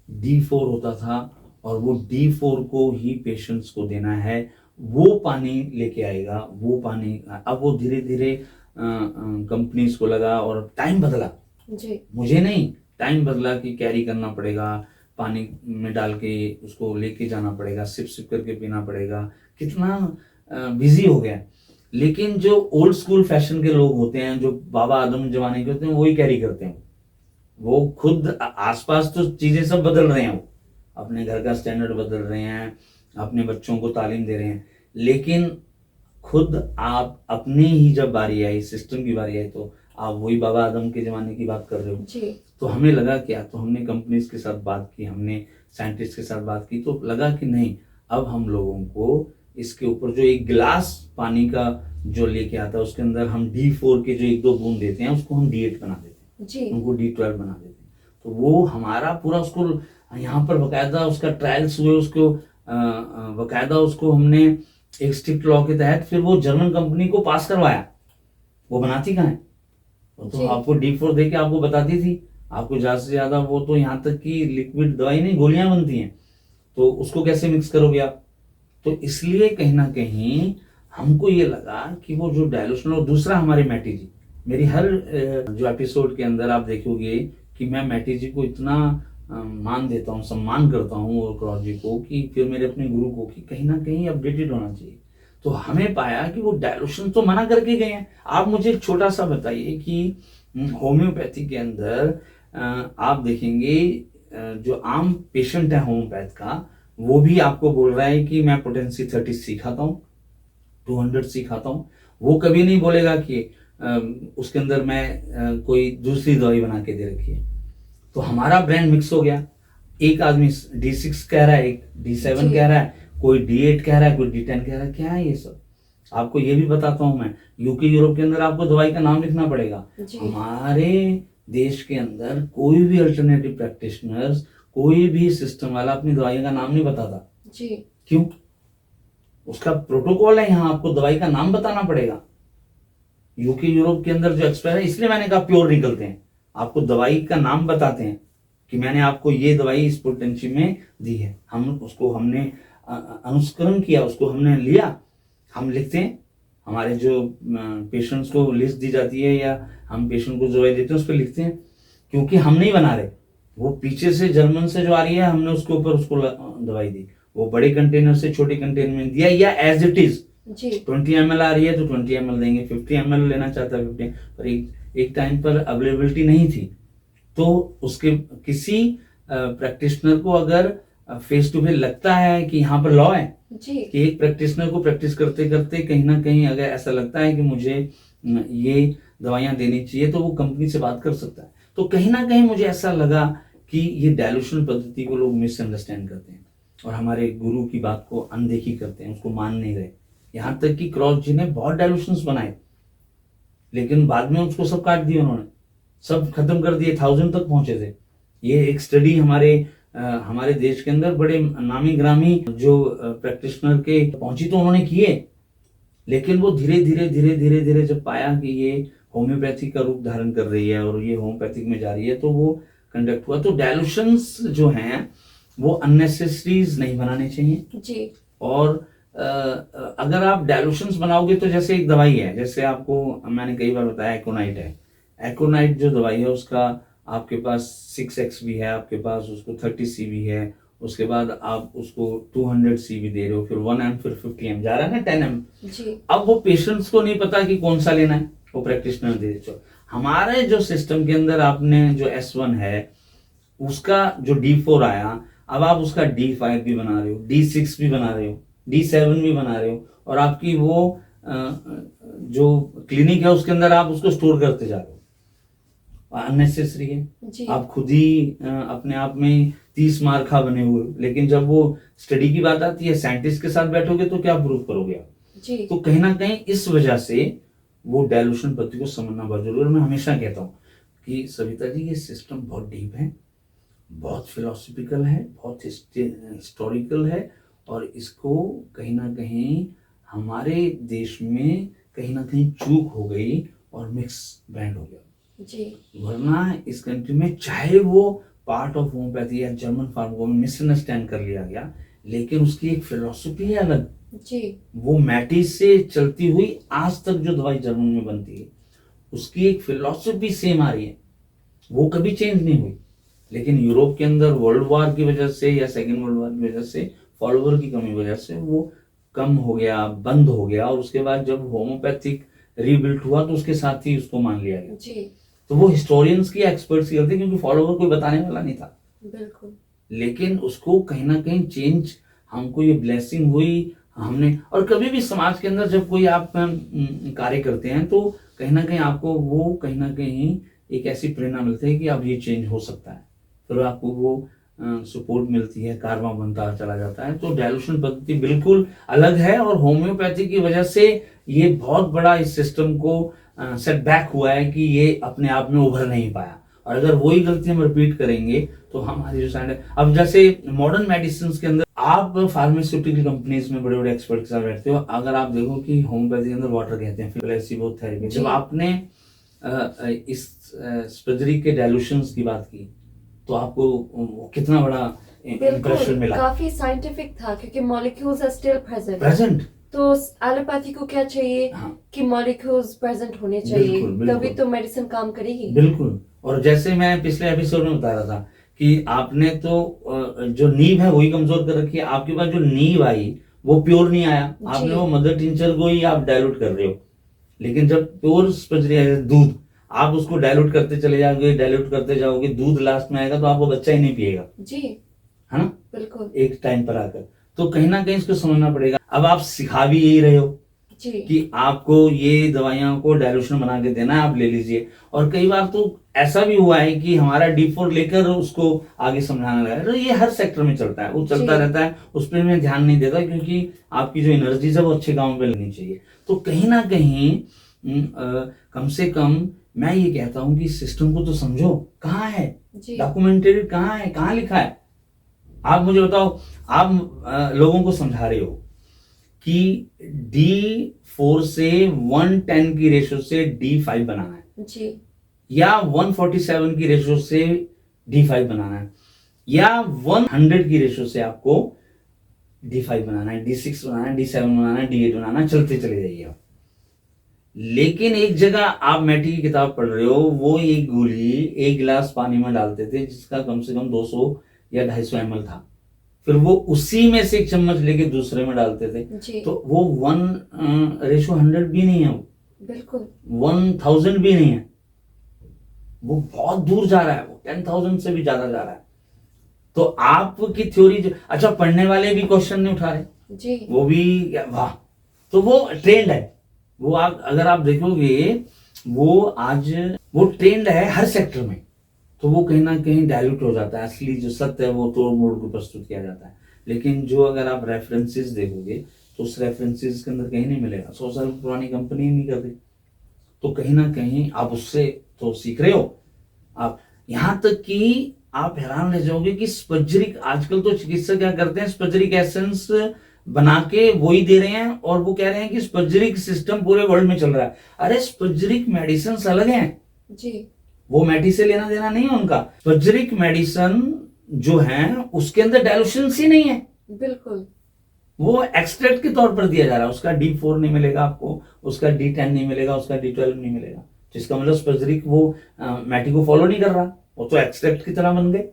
D4 होता था, और वो D4 को ही पेशेंट्स को देना है। वो पानी लेके आएगा, वो पानी, अब वो धीरे धीरे कंपनीज को लगा और टाइम बदला जी, मुझे नहीं, टाइम बदला कि कैरी करना पड़ेगा, पानी में डाल के उसको लेके जाना पड़ेगा, सिप सिप करके पीना पड़ेगा, कितना बिजी हो गया। लेकिन जो ओल्ड स्कूल फैशन के लोग होते हैं, जो बाबा आदम जमाने के होते हैं, वही कैरी करते हैं। वो खुद आसपास तो चीजें सब बदल रहे हैं, वो अपने घर का स्टैंडर्ड बदल रहे हैं, अपने बच्चों को तालीम दे रहे हैं, लेकिन खुद आप अपनी ही जब बारी आई, सिस्टम की बारी आई, तो आप वही बाबा आदम के जमाने की बात कर रहे हो जी। तो हमें लगा क्या, तो हमने कंपनीज के साथ बात की, हमने साइंटिस्ट के साथ बात की, तो लगा कि नहीं, अब हम लोगों को इसके ऊपर जो एक गिलास पानी का जो लेके आता है उसके अंदर हम D4 के जो 1-2 बूंद देते हैं उसको हम D8 बना देते हैं, जी उनको D12 बना देते हैं। तो वो हमारा पूरा उसको यहाँ पर बकायदा उसका ट्रायल्स हुए, उसको बकायदा उसको हमने एक स्ट्रिक्ट लॉ के तहत फिर वो जर्मन कंपनी को पास करवाया। वो बनाती कहाँ है, वो तो जी। आपको D4 दे के आपको बताती थी, आपको ज्यादा से ज्यादा वो तो यहाँ तक कि लिक्विड दवाई नहीं गोलियां बनती हैं, तो उसको कैसे मिक्स करोगे आप। तो इसलिए कहीं ना कहीं हमको ये लगा कि वो जो डायलूशन, और दूसरा हमारे मैटी जी, मेरी हर जो एपिसोड के अंदर आप देखोगे कि मैं मैटी जी को इतना मान देता हूँ, सम्मान करता हूँ और क्रॉस जी को, कि फिर मेरे अपने गुरु को, कि कहीं ना कहीं अपडेटेड होना चाहिए। तो हमें पाया कि वो डायलूशन तो मना करके गए हैं। आप मुझे एक छोटा सा बताइए कि होम्योपैथी के अंदर आप देखेंगे जो आम पेशेंट है होम्योपैथ का, वो भी आपको बोल रहा है कि मैं पोटेंसी 30 सिखाता हूँ, 200 सिखाता हूँ। वो कभी नहीं बोलेगा कि उसके अंदर मैं कोई दूसरी दवाई बना के दे रखी है। तो हमारा ब्रांड मिक्स हो गया, एक आदमी D6 कह रहा है, एक D7 कह रहा है, कोई D8 कह रहा है, कोई D10 कह रहा है। क्या है ये सब? आपको ये भी बताता हूं मैं, यूके यूरोप के अंदर आपको दवाई का नाम लिखना पड़ेगा। हमारे देश के अंदर कोई भी अल्टरनेटिव प्रैक्टिशनर्स, कोई भी सिस्टम वाला अपनी दवाई का नाम नहीं बताता जी। क्यों? उसका प्रोटोकॉल है, यहाँ आपको दवाई का नाम बताना पड़ेगा। यूके यूरोप के अंदर जो एक्सपायर है, इसलिए मैंने कहा प्योर निकलते हैं, आपको दवाई का नाम बताते हैं कि मैंने आपको ये दवाई इस पोटेंसी में दी है। हम उसको हमने अनुसरण किया, उसको हमने लिया, हम लिखते हैं। हमारे जो पेशेंट्स को लिस्ट दी जाती है या हम पेशेंट को दवाई देते हैं उस पर लिखते हैं, क्योंकि हम नहीं बना रहे, वो पीछे से जर्मन से जो आ रही है, हमने उसके ऊपर उसको दवाई दी, वो बड़े कंटेनर से छोटे कंटेनर में दिया, या एज इट इज 20 ml आ रही है तो 20 ml देंगे, 50 ml लेना चाहता है 50, पर एक टाइम पर अवेलेबिलिटी नहीं थी। तो उसके किसी प्रैक्टिशनर को अगर फेस टू फेस लगता है कि यहाँ पर लॉ है कि एक प्रैक्टिशनर को प्रैक्टिस करते करते कहीं ना कहीं अगर ऐसा लगता है कि मुझे ये दवाइयां देनी चाहिए, तो वो कंपनी से बात कर सकता है। तो कहीं ना कहीं मुझे ऐसा लगा कि ये डायलूशन पद्धति को लोग मिसअंडरस्टैंड करते हैं और हमारे गुरु की बात को अनदेखी करते हैं, उसको मान नहीं रहे। यहाँ तक कि क्रॉस जी ने बहुत डायलूशंस बनाए, लेकिन बाद में उसको सब काट दिए, उन्होंने सब खत्म कर दिए, 1000 तक पहुंचे थे। ये एक स्टडी हमारे देश के अंदर बड़े नामी ग्रामी जो प्रैक्टिशनर के पहुंची तो उन्होंने किए, लेकिन वो धीरे धीरे जब पाया कि ये होम्योपैथी का रूप धारण कर रही है और ये होम्योपैथिक में जा रही है, तो वो कंडक्ट हुआ। तो डायलूशंस जो हैं वो अननेसेसरीज नहीं बनाने चाहिए जी। और अगर आप डायलूशंस बनाओगे तो जैसे एक दवाई है, जैसे आपको मैंने कई बार बताया एकोनाइट है, एकोनाइट जो दवाई है उसका आपके पास 6x भी है, आपके पास उसको 30C भी है, उसके बाद आप उसको 200C भी दे रहे हो, फिर 1M, फिर 50M जा रहा है ना, 10M जी। अब वो पेशेंट्स को नहीं पता कि कौन सा लेना है, वो प्रैक्टिशनर दे देते हो। हमारे जो सिस्टम के अंदर आपने जो S1 है उसका जो D4 आया, अब आप उसका D5 भी बना रहे हो, D6 भी बना रहे हो, D7 भी बना रहे हो, और आपकी वो जो क्लिनिक है उसके अंदर आप उसको स्टोर करते जा रहे हो। अननेसेसरी है, आप खुद ही अपने आप में 30 मार्का बने हुए, लेकिन जब वो स्टडी की बात आती है, साइंटिस्ट के साथ बैठोगे तो क्या प्रूव करोगे आप जी। तो कहीं ना कहीं इस वजह से वो डायलूशन पद्धति को समझना बहुत जरूरी है। मैं हमेशा कहता हूँ कि सविता जी ये सिस्टम बहुत डीप है, बहुत फिलोसफिकल है, बहुत हिस्टोरिकल है, और इसको कहीं ना कहीं हमारे देश में कहीं ना कहीं चूक हो गई और मिक्स ब्रांड हो गया जी। वरना इस कंट्री में चाहे वो पार्ट ऑफ होम्योपैथी या जर्मन फार्मा में मिसअंडरस्टैंड कर लिया गया, लेकिन उसकी एक फिलोसफी है अलग जी। वो मैटिस से चलती हुई आज तक जो दवाई जर्मन में बनती है उसकी एक फिलोसफी सेम आ रही है, वो कभी चेंज नहीं हुई। लेकिन यूरोप के अंदर वर्ल्ड वॉर की वजह से या सेकेंड वर्ल्ड वॉर की वजह से, फॉलोवर की कमी वजह से वो कम हो गया, बंद हो गया, और उसके बाद जब होम्योपैथिक रीबिल्ट हुआ तो उसके साथ ही उसको मान लिया गया जी। तो वो हिस्टोरियंस की, एक्सपर्ट्स की गलती, क्योंकि फॉलोवर कोई बताने वाला नहीं था बिल्कुल। लेकिन उसको कहीं ना कहीं चेंज, हमको ये ब्लेसिंग हुई हमने। और कभी भी समाज के अंदर जब कोई आप कार्य करते हैं तो कहीं ना कहीं आपको वो कहीं ना कहीं एक ऐसी प्रेरणा मिलती है कि अब ये चेंज हो सकता है, फिर आपको वो सपोर्ट मिलती है, कार्बा बनता चला जाता है। तो डाइल्यूशन पद्धति बिल्कुल अलग है और होम्योपैथी की वजह से ये बहुत बड़ा इस सिस्टम को सेटबैक हुआ है कि ये अपने आप में उभर नहीं पाया। और अगर वही गलती हम रिपीट करेंगे तो हमारी जो स्टैंडर्ड, अब जैसे मॉडर्न मेडिसिन के अंदर आप फार्मास्यूटिकल कंपनीज में बड़े बड़े एक्सपर्ट के साथ बैठते हो, अगर आप देखो कि होम्योपैथी के अंदर वाटर कहते हैं, प्लेसिबो थेरेपी, जब आपने इस सर्जरी के डाइल्यूशंस की बात की तो आपको कितना बड़ा इंप्रेशन मिला। काफी साइंटिफिक था क्योंकि मॉलिक्यूल्स आर स्टिल प्रेजेंट। तो एलोपैथी को क्या चाहिए कि मॉलिक्यूल्स प्रेजेंट होने चाहिए, तभी तो मेडिसिन काम करेगी। बिल्कुल। और जैसे मैं पिछले एपिसोड में बता रहा था कि आपने तो जो नींव है वही कमजोर कर रखी है, आपके पास जो नींव आई वो प्योर नहीं आया, आपने वो मदर टिंचर को ही आप डाइल्यूट कर रहे हो। लेकिन जब प्योर स्पंज दूध, आप उसको डाइल्यूट करते चले जाओगे, डाइल्यूट करते जाओगे, दूध लास्ट में आएगा तो आपको बच्चा ही नहीं पिएगा जी, है ना, बिल्कुल एक टाइम पर आकर। तो कहीं ना कहीं इसको समझना पड़ेगा। अब आप सिखा भी यही रहे हो जी कि आपको ये दवाइयां को डाइल्यूशन बना के देना है, आप ले लीजिए। और कई बार तो ऐसा भी हुआ है कि हमारा D4 लेकर उसको आगे समझाना लगा। तो ये हर सेक्टर में चलता है, वो चलता रहता है, उस पर मैं ध्यान नहीं देता क्योंकि आपकी जो एनर्जी है वो अच्छे काम पे लगनी चाहिए। तो कहीं ना कहीं कम से कम मैं ये कहता हूं कि सिस्टम को तो समझो, कहाँ है डॉक्यूमेंटेड, कहाँ है, कहाँ लिखा है। आप मुझे बताओ, आप लोगों को समझा रहे हो कि D4 से 110 की रेशो से D5 बनाना है जी, या 147 की रेशो से D5 बनाना है, या 100 की रेशो से आपको D5 बनाना है, D6 बनाना है, D7 बनाना है, D8 बनाना है, चलते चले जाइए आप। लेकिन एक जगह आप मैटी की किताब पढ़ रहे हो, वो एक गोली एक गिलास पानी में डालते थे जिसका कम से कम 200 या 250 ml था, फिर वो उसी में से एक चम्मच लेके दूसरे में डालते थे। तो वो 1:100 भी नहीं है, बिल्कुल 1000 भी नहीं है, वो बहुत दूर जा रहा है, वो 10,000 से भी ज्यादा जा रहा है। तो आपकी थ्योरी जो, अच्छा पढ़ने वाले भी क्वेश्चन नहीं उठा रहे जी, वो भी वाह, तो वो ट्रेंड है। वो आप अगर आप देखोगे वो आज वो ट्रेंड है हर सेक्टर में, तो वो कहीं ना कहीं डाइल्यूट हो जाता है। असली जो सत्य है वो तोड़ मोड़ को प्रस्तुत किया जाता है। लेकिन जो अगर आप रेफरेंसेस देखोगे तो उस रेफरेंसेस के अंदर कहीं नहीं मिलेगा। 100 साल पुरानी कंपनी नहीं कर रही, तो कहीं ना कहीं आप उससे तो सीख रहे हो। आप यहां तक कि आप हैरान रह जाओगे कि स्पज्जरिक, आजकल तो चिकित्सक क्या करते हैं, स्पज्जरिक एसेंस बना के वही दे रहे हैं और वो कह रहे हैं कि स्पज्जरिक सिस्टम पूरे वर्ल्ड में चल रहा है। अरे स्पज्जरिक मेडिसिन अलग हैं जी, वो मैटी से लेना देना नहीं है उनका। स्पज्जरिक मेडिसिन जो है उसके अंदर डाइल्यूशन ही नहीं है, बिल्कुल वो एक्सट्रैक्ट के तौर पर दिया जा रहा है। उसका D4 नहीं मिलेगा आपको, उसका D10 नहीं मिलेगा, उसका D12 नहीं मिलेगा, जिसका मतलब स्पज्जरिक वो मैटी को फॉलो नहीं कर रहा, वो तो एक्सट्रैक्ट की तरह बन गए।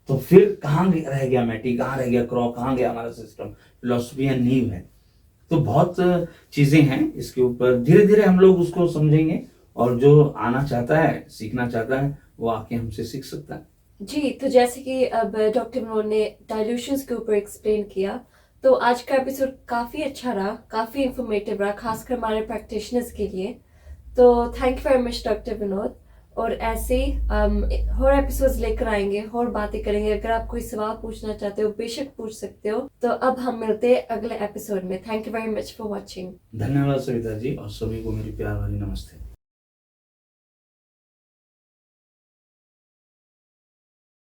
तो फिर कहाँ रह गया मैटी, कहाँ रह गया क्रॉ, कहाँ गया हमारा सिस्टम, फिलॉसफी या नींव है। तो बहुत चीजें हैं इसके ऊपर, धीरे धीरे हम लोग उसको समझेंगे और जो आना चाहता है, सीखना चाहता है, वो आके हमसे सीख सकता है। जी, तो जैसे कि अब डॉक्टर विनोद ने डाइल्यूशंस के ऊपर एक्सप्लेन किया, तो आज का एपिसोड काफ़ी अच्छा रहा, काफ़ी इंफॉर्मेटिव रहा, खासकर हमारे प्रैक्टिशनर्स के लिए। तो thank you very much doctor Vinod, और ऐसे ही और एपिसोड्स लेकर आएंगे और बातें करेंगे। अगर आप कोई सवाल पूछना चाहते हो बेशक पूछ सकते हो। तो अब हम मिलते हैं अगले एपिसोड में। Thank you very much for watching. धन्यवाद सविता जी, और सभी को मेरी प्यार वाली नमस्ते।